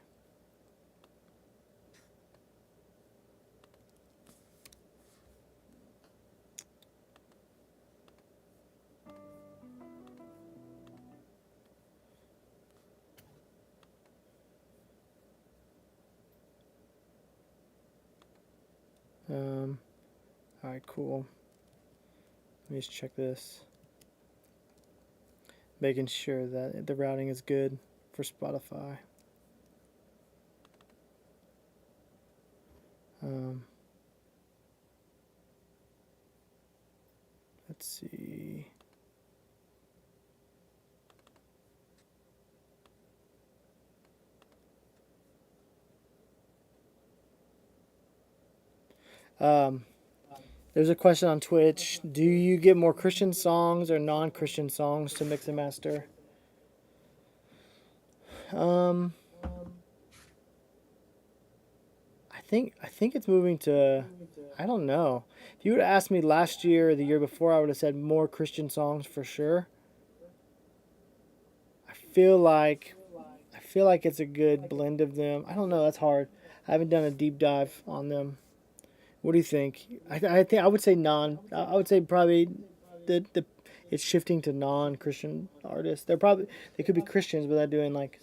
All right, cool. Let me just check this. Making sure that the routing is good for Spotify. Let's see. There's a question on Twitch. Do you get more Christian songs or non-Christian songs to mix and master? I think it's moving to, I don't know. If you would have asked me last year or the year before, I would have said more Christian songs for sure. I feel like it's a good blend of them. I don't know, that's hard. I haven't done a deep dive on them. What do you think? I think I would say I would say probably the it's shifting to non-Christian artists. They could be Christians, but they're doing like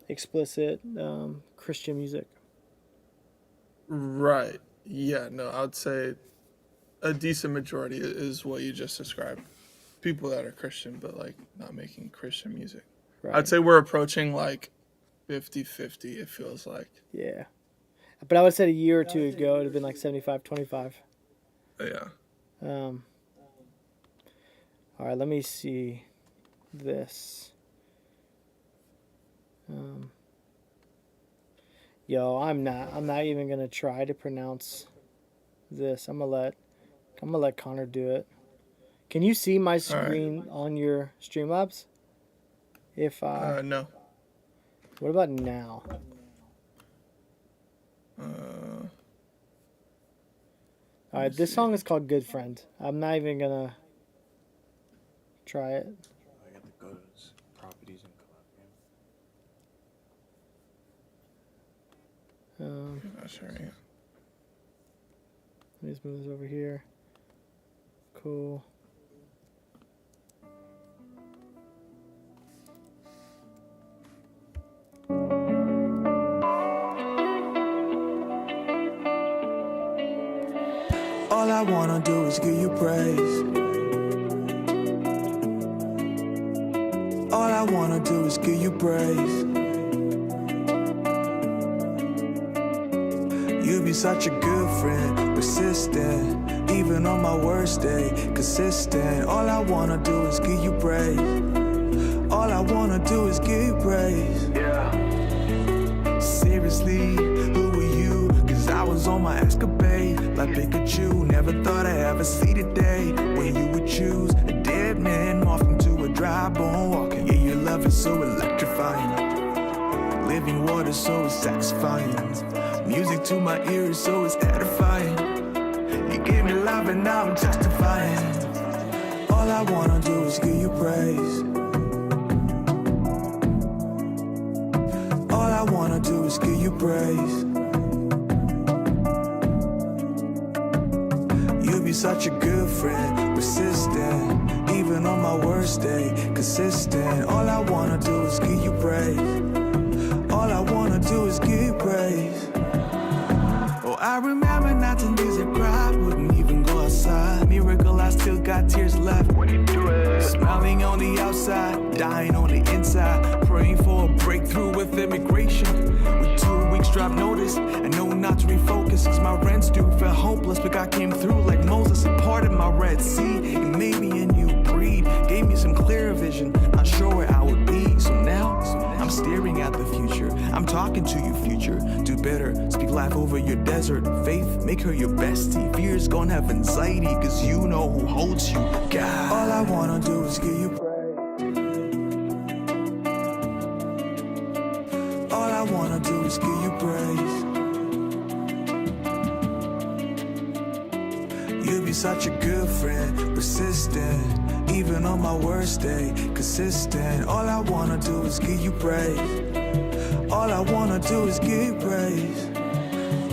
explicit Christian music. Right. Yeah, no, I would say a decent majority is what you just described. People that are Christian, but like not making Christian music. Right. I'd say we're approaching like 50-50, it feels like. Yeah. But I would say a year or two ago, it would have been like 75-25. Yeah. All right, let me see this. I'm not even gonna try to pronounce this. I'm gonna let Connor do it. Can you see my screen on your Streamlabs? No. What about now? All right, this song is called "Good Friend." I'm not even gonna try it. I got to go to properties and collab. Sure, yeah. Let me just move this over here. Cool. All I wanna do is give you praise. All I wanna do is give you praise. You be such a good friend, persistent, even on my worst day, consistent. All I wanna do is give you praise. All I wanna do is give you praise. Yeah. Seriously, who are you? Cause I was on my escapade, like Pikachu. Never thought I'd ever see the day when you would choose a dead man morph into a dry bone walking. Yeah, your love is so electrifying. Living water so satisfying. Music to my ears so it's edifying. You gave me life and now I'm testifying. All I wanna do is give you praise. All I wanna do is give you praise. You be such a good friend, persistent, even on my worst day, consistent. All I wanna do is give you praise. All I wanna do is give you praise. Oh, I remember nights and days I cried, wouldn't even go outside. Miracle, I still got tears left when you do it. Smiling on the outside, dying on the inside, praying for a breakthrough with immigration. With 2 weeks drop notice, I know not to refocus, cause my rent's due. Felt hopeless, but God came through like Moses and parted my Red Sea. It made me a new breed, gave me some clearer vision, not sure where I would be. So now I'm staring at the future, I'm talking to you future. Do better, speak life over your desert. Faith, make her your bestie. Fears gonna have anxiety, cause you know who holds you, God. All I wanna do is give you praise. All I wanna do is give you praise. be such a good friend, persistent, even on my worst day, consistent. All I wanna do is give you praise. All I wanna do is give you praise.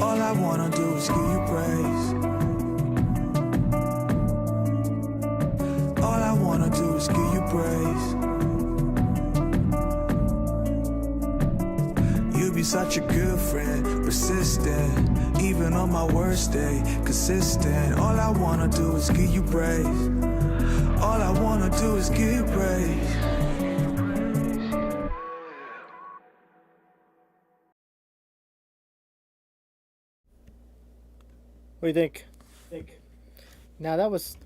All I wanna do is give you praise. All I wanna do is give you praise. You be such a good friend, persistent, even on my worst day, consistent. All I wanna do is give you praise. All I wanna do is give you praise. What do you think? Now that was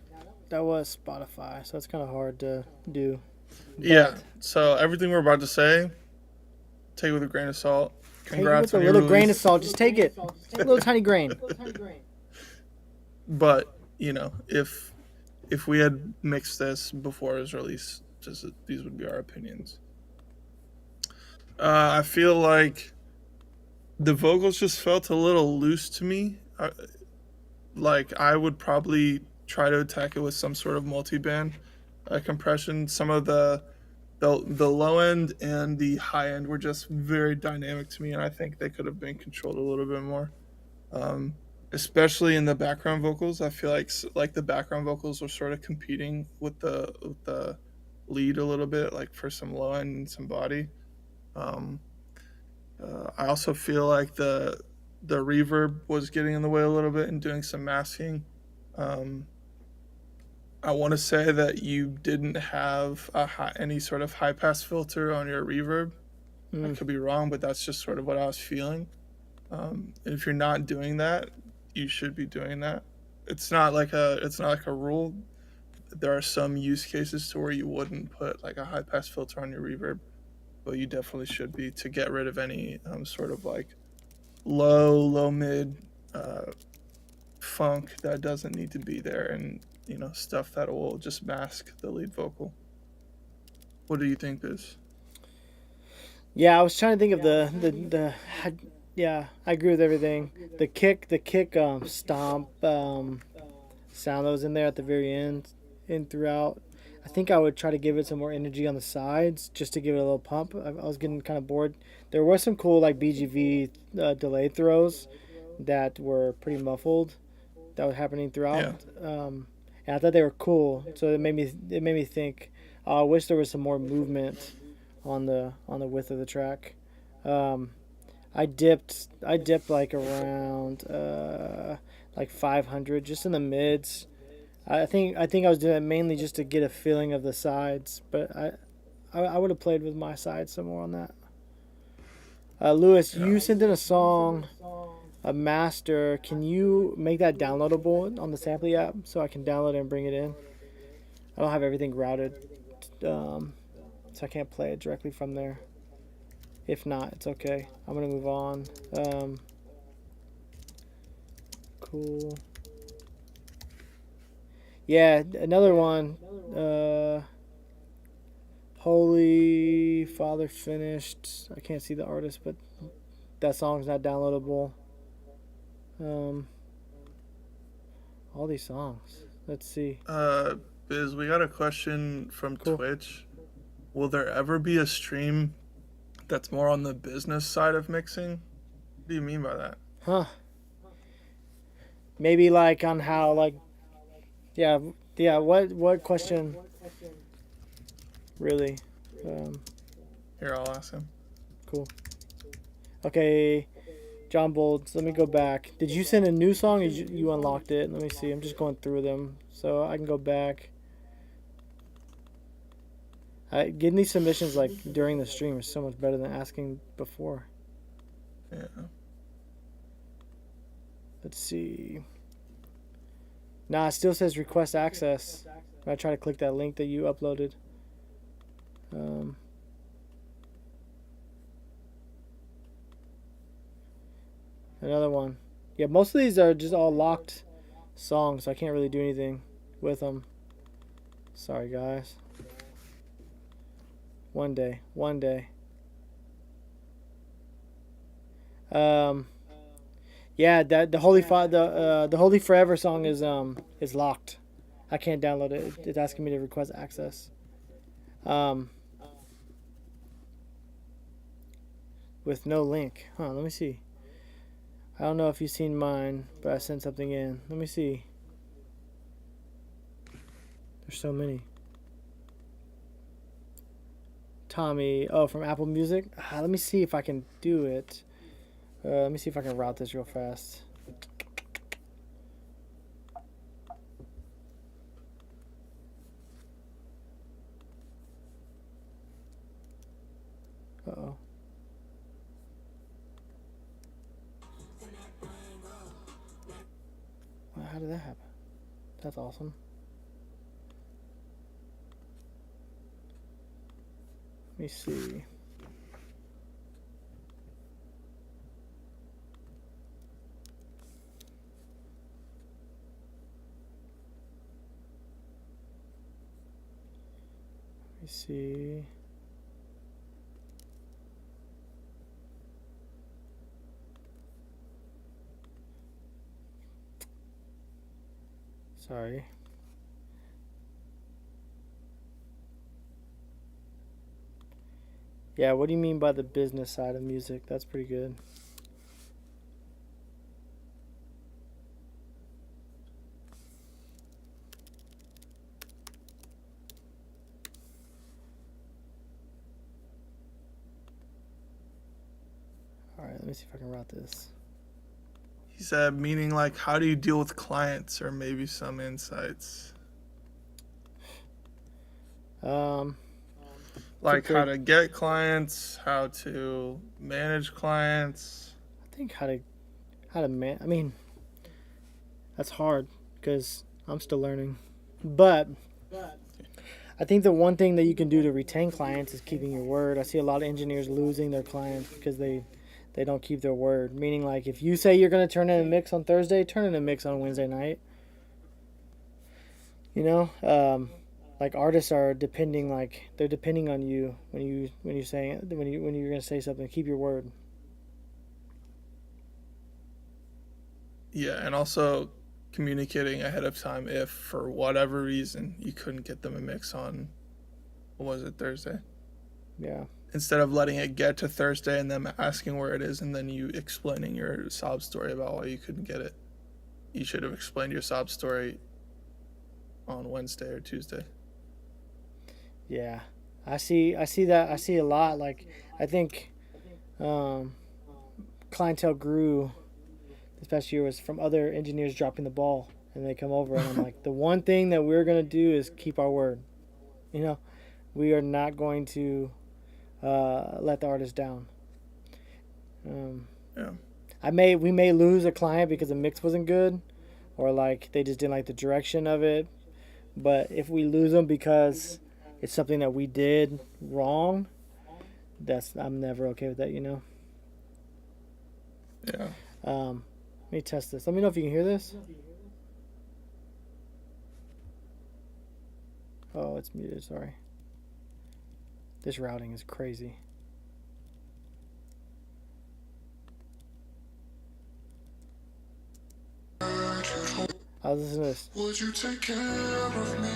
Spotify, so it's kind of hard to do. Yeah. So everything we're about to say, take it with a grain of salt. Take it Congrats with a on your little grain of release. salt. Just take it. A little tiny grain. But if we had mixed this before it was released, just these would be our opinions. I feel like the vocals just felt a little loose to me. Like I would probably try to attack it with some sort of multi-band compression. Some of the low end and the high end were just very dynamic to me, and I think they could have been controlled a little bit more. Especially in the background vocals, I feel like the background vocals were sort of competing with the lead a little bit, like for some low end and some body. I also feel like the reverb was getting in the way a little bit and doing some masking. I want to say that you didn't have any sort of high pass filter on your reverb. I could be wrong, but that's just sort of what I was feeling. If you're not doing that, you should be doing that. It's not like a rule. There are some use cases to where you wouldn't put like a high pass filter on your reverb, but you definitely should be to get rid of any sort of like low mid funk that doesn't need to be there, and stuff that will just mask the lead vocal. What do you think, Biz? Yeah, I was trying to think of the yeah, I agree with everything. The kick stomp sound that was in there at the very end and throughout. I think I would try to give it some more energy on the sides just to give it a little pump. I was getting kind of bored. There were some cool like BGV delay throws that were pretty muffled that was happening throughout. Yeah. And I thought they were cool, so it made me think. I wish there was some more movement on the width of the track. I dipped like around like 500, just in the mids. I think I was doing it mainly just to get a feeling of the sides, but I would have played with my sides some more on that. Lewis, you sent in a song, a master. Can you make that downloadable on the Samply app so I can download it and bring it in? I don't have everything routed, so I can't play it directly from there. If not, it's okay. I'm gonna move on. Cool. Yeah, another one. Holy Father finished. I can't see the artist, but that song's not downloadable. All these songs. Let's see. Biz, we got a question from Twitch. Will there ever be a stream that's more on the business side of mixing? What do you mean by that? Huh. Maybe like on how like yeah, what question really? Here, I'll ask him. Cool. Okay, John Bolds, let me go back. Did you send a new song or you unlocked it? Let me see. I'm just going through them so I can go back. Getting these submissions like during the stream is so much better than asking before. Yeah. Let's see. Nah, it still says request access. I try to click that link that you uploaded. Another one. Yeah, most of these are just all locked songs, so I can't really do anything with them. Sorry, guys. One day. Yeah, that the Holy Forever song is locked. I can't download it. It's asking me to request access. With no link. Huh, let me see. I don't know if you've seen mine, but I sent something in. Let me see. There's so many. Tommy, oh, from Apple Music? Let me see if I can do it. Let me see if I can route this real fast. Uh-oh. Well, how did that happen? That's awesome. Let me see. Let me see. Sorry. Yeah, what do you mean by the business side of music? That's pretty good. Alright, let me see if I can route this. He said, meaning like, how do you deal with clients, or maybe some insights? Like how to get clients, how to manage clients. I think how to man. I mean, that's hard because I'm still learning. But I think the one thing that you can do to retain clients is keeping your word. I see a lot of engineers losing their clients because they don't keep their word. Meaning, like, if you say you're going to turn in a mix on Thursday, turn in a mix on Wednesday night. You know, like artists are depending on you when you're going to say something. Keep your word. Yeah, and also communicating ahead of time if for whatever reason you couldn't get them a mix on, what was it, Thursday? Yeah. Instead of letting it get to Thursday and them asking where it is and then you explaining your sob story about why you couldn't get it. You should have explained your sob story on Wednesday or Tuesday. Yeah. I see that. I see a lot. Like, I think clientele grew this past year was from other engineers dropping the ball, and they come over and I'm like, the one thing that we're going to do is keep our word. You know, we are not going to let the artist down. Yeah. We may lose a client because the mix wasn't good, or like they just didn't like the direction of it. But if we lose them because it's something that we did wrong, I'm never okay with that, you know. Yeah. Let me test this. Let me know if you can hear this. Oh, it's muted. Sorry. This routing is crazy. I'll listen to this. Would you take care of me?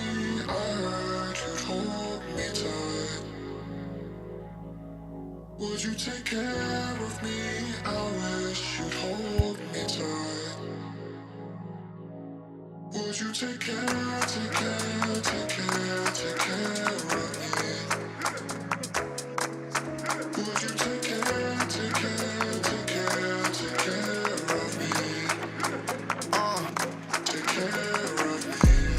I heard you'd hold me tight. Would you take care of me? I wish you'd hold me tight. Would you take care of me? Would you take care of me? Take care of me.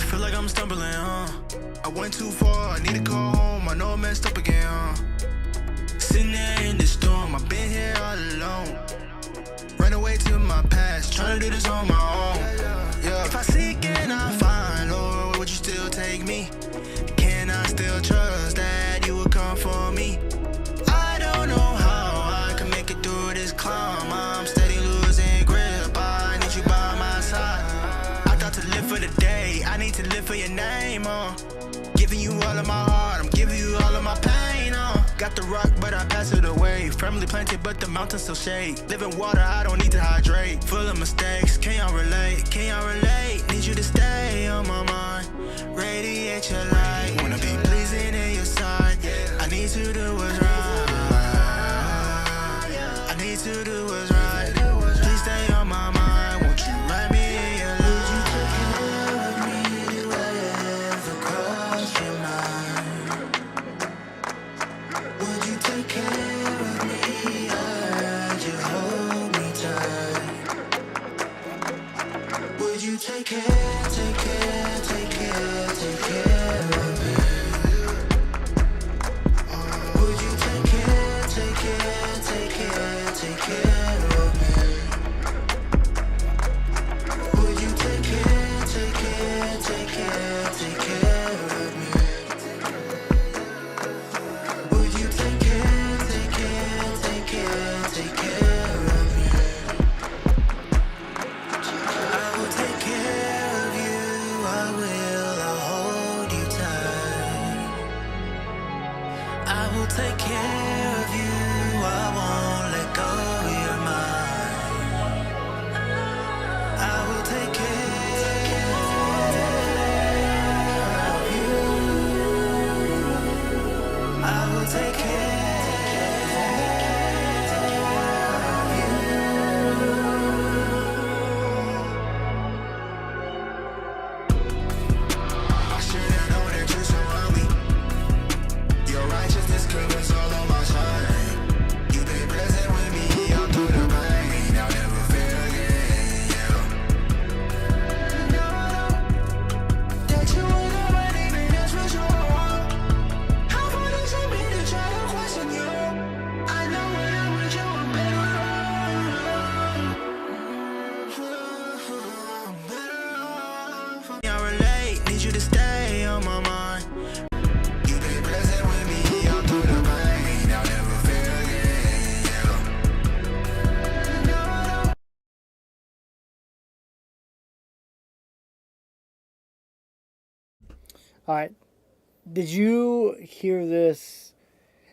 Feel like I'm stumbling, I went too far, I need to go home. I know I messed up again, Sitting there in the storm, I've been here all alone. Ran away to my past, trying to do this on my own. Yeah. If I seek and I find, Lord, would you still take me? Can I still trust that you would come for me? I don't know how I can make it through this climb. I'm steady losing grip, I need you by my side. I thought to live for the day, I need to live for your name, Giving you all of my heart, I'm giving you all of my pain, got the rock, but I pass it away. Firmly planted, but the mountains still shade. Living water, I don't need to hydrate. Full of mistakes, can y'all relate? Can y'all relate? Need you to stay on my mind. Radiate your light. Wanna be pleasing in your sight. I need to do what's right. I need to do what's right. Please stay on my mind. Won't you write me in your life? Would you take care of me? Do I ever cross your mind? Would you take care of me? I heard you hold me tight. Would you take care, take care, take care, take care of me? Would you take care, take care, take care, take care of me? Would you take care, take care, take care, take care of me? Would you take care, take care, take care, take care of me? I will take care of you, I will, I'll hold you tight. I will take care of you, I won't let go of your mind. I will take care of you. I will take care of you. I should've known that you're so ugly. Your righteousness covers all of my shine. You've been present with me all through the pain. I'll never fail again. No, that you ain't already been, that's for sure. How foolish of me to try to question you. I know when I'm with you, I'm better off. I relate, need you to stay on my mind. You've been present with me all through the pain. I'll never fail again. All right. Did you hear this?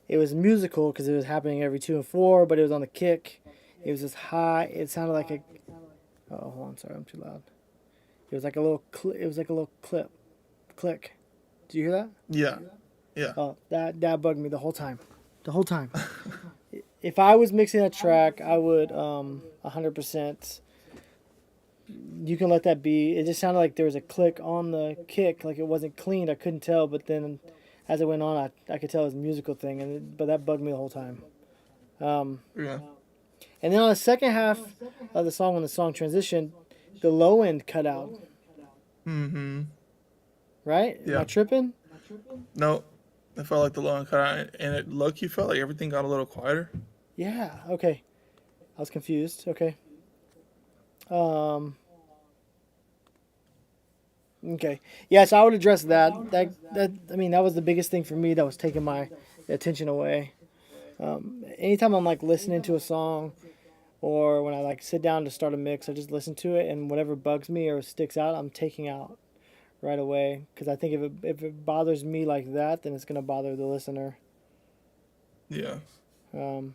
It was musical because it was happening every 2 and 4, but it was on the kick. It was just high. It sounded like a. Oh, hold on. Sorry, I'm too loud. It was like a little. It was like a little clip. Click. Did you hear that? Yeah. Yeah. Oh, that bugged me the whole time. The whole time. If I was mixing that track, I would 100%. You can let that be. It just sounded like there was a click on the kick, like it wasn't clean. I couldn't tell, but then as it went on, I could tell it was a musical thing, but that bugged me the whole time. Yeah. And then on the second half of the song, when the song transitioned, the low end cut out. Mm-hmm. Right? Am Yeah. I tripping? No, it felt like the low end cut out, and it low-key felt like everything got a little quieter. Yeah. Okay. I was confused. Okay. Okay. Yeah, so I would address that. I mean, that was the biggest thing for me that was taking my attention away. Anytime I'm like listening to a song, or when I like sit down to start a mix, I just listen to it, and whatever bugs me or sticks out, I'm taking out right away. Because I think if it bothers me like that, then it's gonna bother the listener. Yeah. That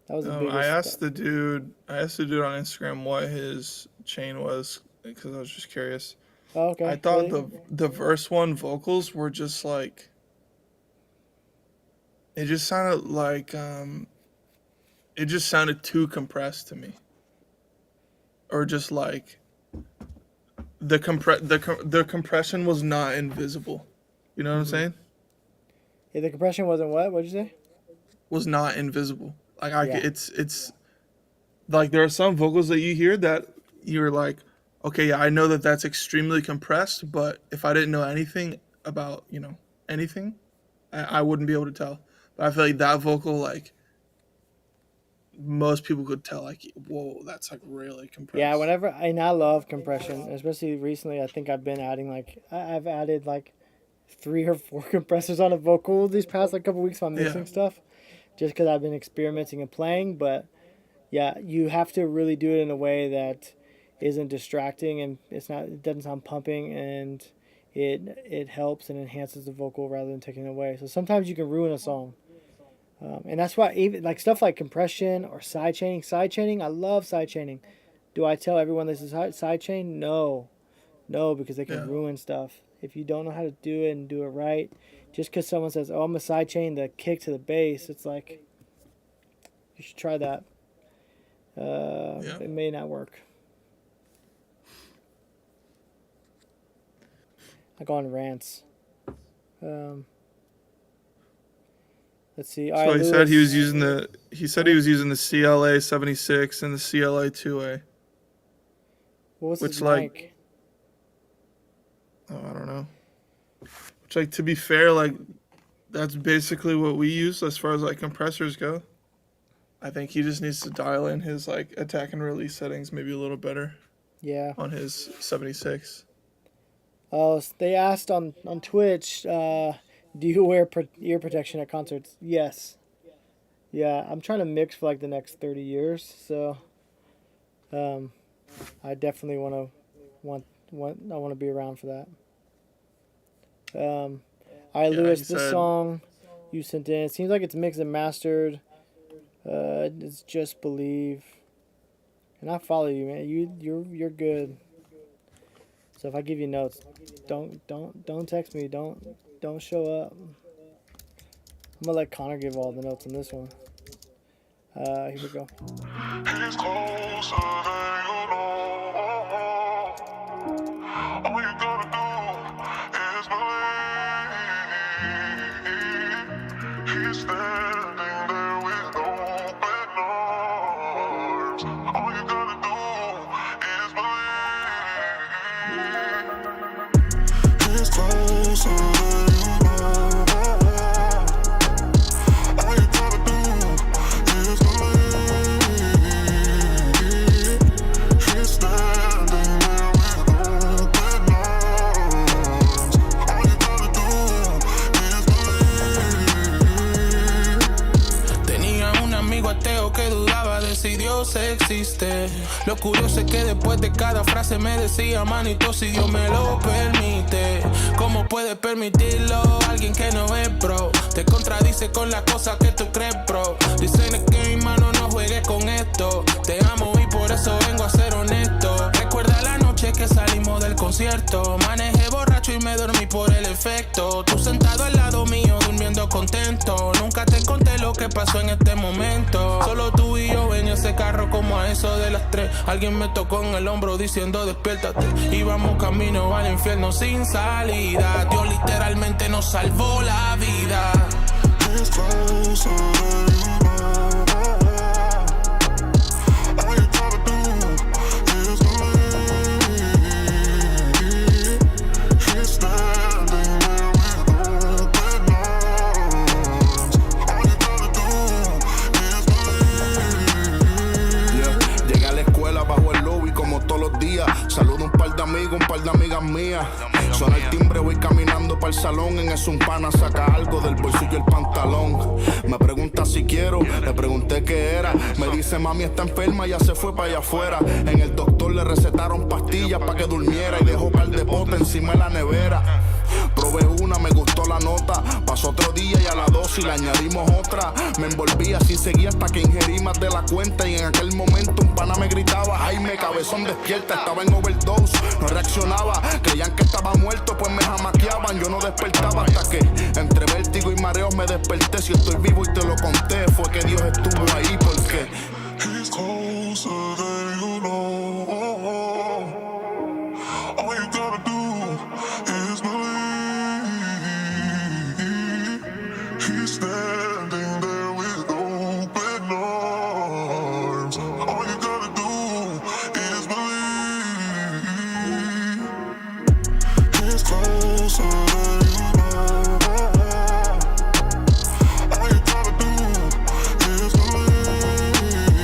was the biggest. I asked the dude on Instagram what his chain was because I was just curious. Oh, okay. I thought Really? the verse 1 vocals were just like, it just sounded like it just sounded too compressed to me, or just like the compression was not invisible. You know what I'm saying? Yeah, the compression wasn't what? What'd you say? Was not invisible. Like Yeah. it's like there are some vocals that you hear that you're like, okay, yeah, I know that that's extremely compressed, but if I didn't know anything about, anything, I wouldn't be able to tell. But I feel like that vocal, like, most people could tell, like, whoa, that's like really compressed. Yeah, and I love compression, especially recently. I think I've been adding I've added like 3 or 4 compressors on a vocal these past like couple weeks while I'm mixing stuff, just because I've been experimenting and playing. But yeah, you have to really do it in a way that isn't distracting, and it doesn't sound pumping, and it helps and enhances the vocal rather than taking it away. So sometimes you can ruin a song And that's why even like stuff like compression or side chaining, I love side chaining. Do I tell everyone this is side chain? No, because they can Yeah. ruin stuff. If you don't know how to do it and do it right, just because someone says, "Oh, I'm a side chain the kick to the bass," it's like you should try that. It may not work. I go on rants. Let's see. All So right, he said he Lewis. was using the CLA 76 and the CLA 2A. What was which, his like- mic? Oh, I don't know. Which, like, to be fair, like, that's basically what we use as far as like compressors go. I think he just needs to dial in his like attack and release settings maybe a little better Yeah. on his 76. Oh, they asked on Twitch, do you wear ear protection at concerts? Yes. Yeah, I'm trying to mix for like the next 30 years, so I definitely want to be around for that. All right, Yeah, Lewis, he this said- song you sent in, it seems like it's mixed and mastered. It's Just Believe. And I follow you, man. You're good. So if I give you notes, don't text me. Don't show up. I'm gonna let Connor give all the notes on this one. Here we go. He's closer than you know. All you gotta do is believe. He's standing there with open arms. All you gotta do is believe. He's closer than you know. All you gotta do is believe. He's standing there with open arms. All you gotta do is believe. Tenía un amigo ateo que dudaba de si Dios existe. Lo curioso es que después de cada frase me decía, manito, si Dios me lo permite. ¿Cómo puedes permitirlo? Alguien que no es pro. Te contradice con las cosas que tú crees, bro. Dicen que mi mano no juegue con esto. Te amo y por eso vengo a ser honesto. Recuerda la noche que salimos del concierto. Manejé borracho y me dormí por el efecto. Tú sentado al lado mío durmiendo contento. Nunca te conté lo que pasó en este momento. Solo tú y yo en ese carro como a eso de las 3. Alguien me tocó en el hombro diciendo despiértate. Íbamos camino al infierno sin salida. Dios literalmente nos salvó la vida. He's closer than you know. All you gotta do is believe. He's standing there with open arms. All you gotta do is believe. Llegué a la escuela bajo el lobby como todos los días. Saludo un par de amigos, un par de amigas mías. Suena el timbre, voy caminando para el salón. En eso un pana saca algo del bolsillo del pantalón. Me pregunta si quiero, le pregunté qué era. Me dice mami está enferma, ya se fue para allá afuera. En el doctor le recetaron pastillas para que durmiera. Y dejó par de potes encima de la nevera. Probé una, me gustó la nota. Pasó otro día y a la dosis le añadimos otra. Me envolví así, seguí hasta que ingerí más de la cuenta. Y en aquel momento un pana me gritaba Jaime, cabezón despierta, estaba en overdose. No reaccionaba, creían que estaba muerto, pues me jamaqueaban. Yo no despertaba hasta que entre vértigo y mareos me desperté. Si estoy vivo y te lo conté, fue que Dios estuvo ahí porque He's closer than you know. All you gotta do is believe. He's standing there with open arms. All you gotta do is believe. He's closer than you know. All you gotta do is believe.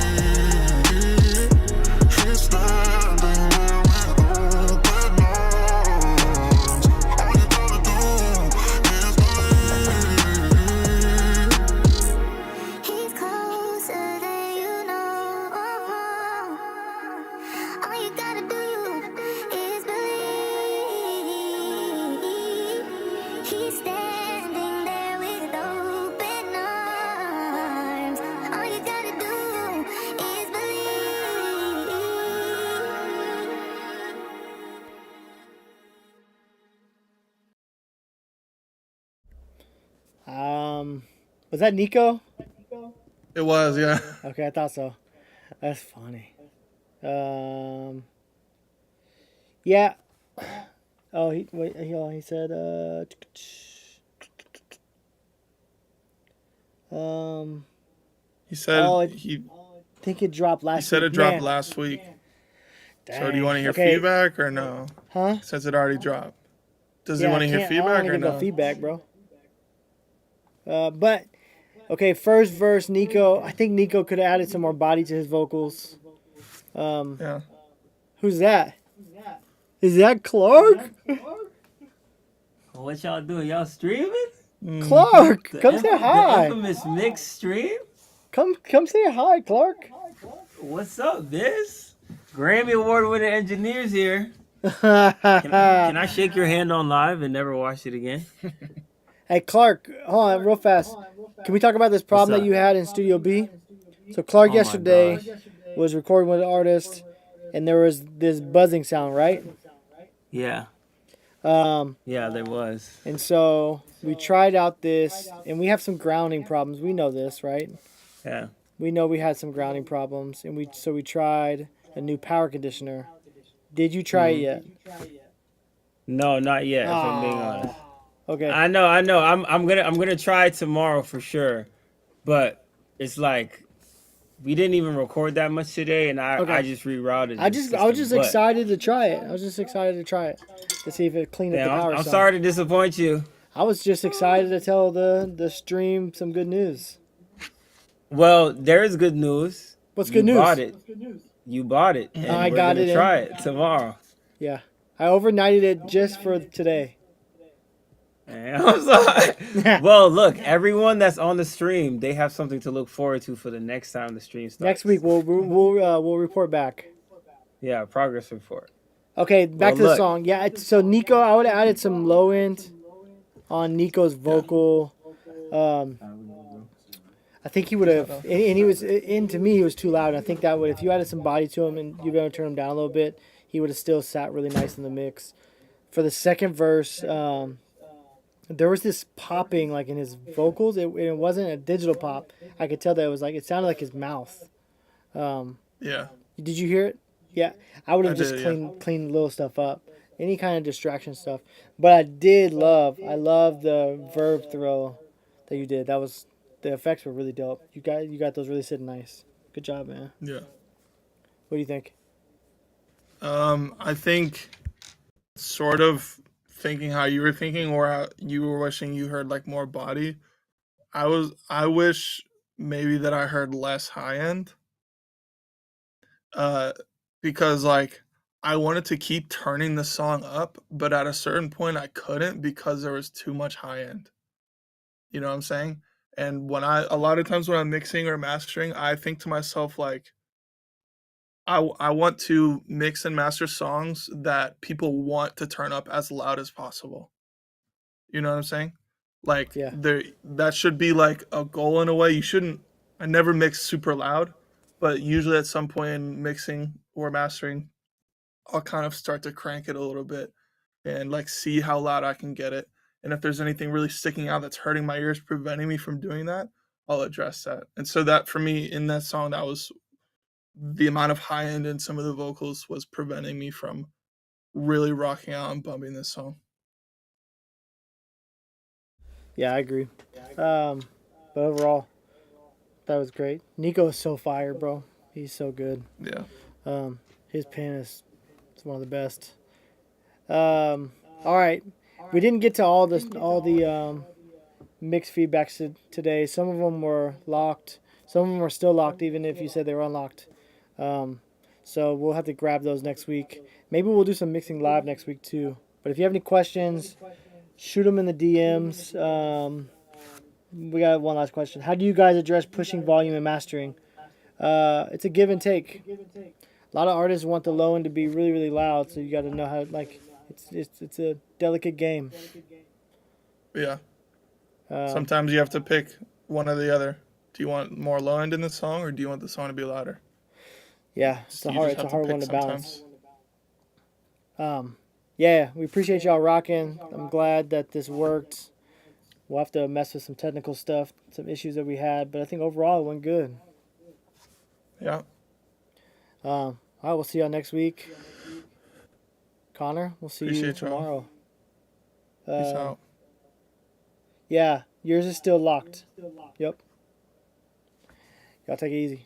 Was that Nico? It was, yeah. Okay, I thought so. That's funny. Yeah. Oh, he said. He said Oh, he I think it dropped last week. said it dropped Man. last week. Dang. So do you want to hear Okay. feedback or no? Huh? Says it already dropped. Does he Yeah, want to hear I don't feedback want to or get no no? feedback, bro. But okay, first verse, Nico. I think Nico could have added some more body to his vocals. Yeah. Who's that? Is that Clark? What y'all doing? Y'all streaming? Clark, come say The hi. infamous mix stream? Come say hi, Clark. What's up, Biz? Grammy Award winning engineers here. Can I shake your hand on live and never watch it again? Hey, Clark, hold on real fast. Can we talk about this problem that up? you had in Studio B? So Clark Oh my yesterday gosh. was recording with an artist, and there was this buzzing sound, right? Yeah. Yeah, there was. And so we tried out this, and we have some grounding problems. We know this, right? Yeah. We know we had some grounding problems, and we tried a new power conditioner. Did you try it yet? No, not yet, if I'm being honest. Okay. I know. I'm gonna try it tomorrow for sure. But it's like we didn't even record that much today, and I just rerouted. I was just excited to try it. I was just excited to try it to see if it cleaned up the power. I'm sorry to disappoint you. I was just excited to tell the stream some good news. Well, there is good news. What's good news? You bought it. You bought it. And I we're got gonna it. Try it tomorrow. Yeah, I overnighted it just for today. I'm sorry. Well, look, everyone that's on the stream, they have something to look forward to for the next time the stream starts. Next week we'll report back. Yeah, progress report. Okay, back to the song. Yeah, so Nico, I would have added some low end on Nico's vocal. I think he would have, and he was, to me, he was too loud. I think that would, if you added some body to him and you were going to turn him down a little bit, he would have still sat really nice in the mix. For the second verse, there was this popping like in his vocals. It wasn't a digital pop. I could tell that it sounded like his mouth. Yeah. Did you hear it? Yeah. I would have just yeah. cleaned little stuff up. Any kind of distraction stuff. But I love the verb throw that you did. The effects were really dope. You got those really sitting nice. Good job, man. Yeah. What do you think? I think sort of thinking how you were thinking, or how you were wishing you heard like more body. I wish maybe that I heard less high end. Because like I wanted to keep turning the song up, but at a certain point I couldn't because there was too much high end. You know what I'm saying? And a lot of times when I'm mixing or mastering, I think to myself like I want to mix and master songs that people want to turn up as loud as possible. You know what I'm saying? Like that should be like a goal in a way. I never mix super loud, but usually at some point in mixing or mastering, I'll kind of start to crank it a little bit and like see how loud I can get it. And if there's anything really sticking out that's hurting my ears, preventing me from doing that, I'll address that. And so that for me in that song, that was the amount of high end in some of the vocals was preventing me from really rocking out and bumping this song. Yeah, I agree. But overall, that was great. Nico is so fire, bro. He's so good. Yeah. His pen is one of the best. All right. We didn't get to all the mixed feedbacks today. Some of them were locked. Some of them are still locked, even if you said they were unlocked. So we'll have to grab those next week. Maybe we'll do some mixing live next week too. But if you have any questions, shoot them in the DMs. We got one last question. How do you guys address pushing volume and mastering? It's a give and take. A lot of artists want the low end to be really, really loud, so you got to know how. Like, it's a delicate game. Yeah. Sometimes you have to pick one or the other. Do you want more low end in the song, or do you want the song to be louder? Yeah, it's a hard one to balance. Yeah, we appreciate y'all rocking. I'm glad that this worked. We'll have to mess with some technical stuff, some issues that we had, but I think overall it went good. Yeah. All right, we'll see y'all next week. Connor, we'll see you Appreciate y'all. tomorrow. Peace out. Yeah, yours is still locked. Yep. Y'all take it easy.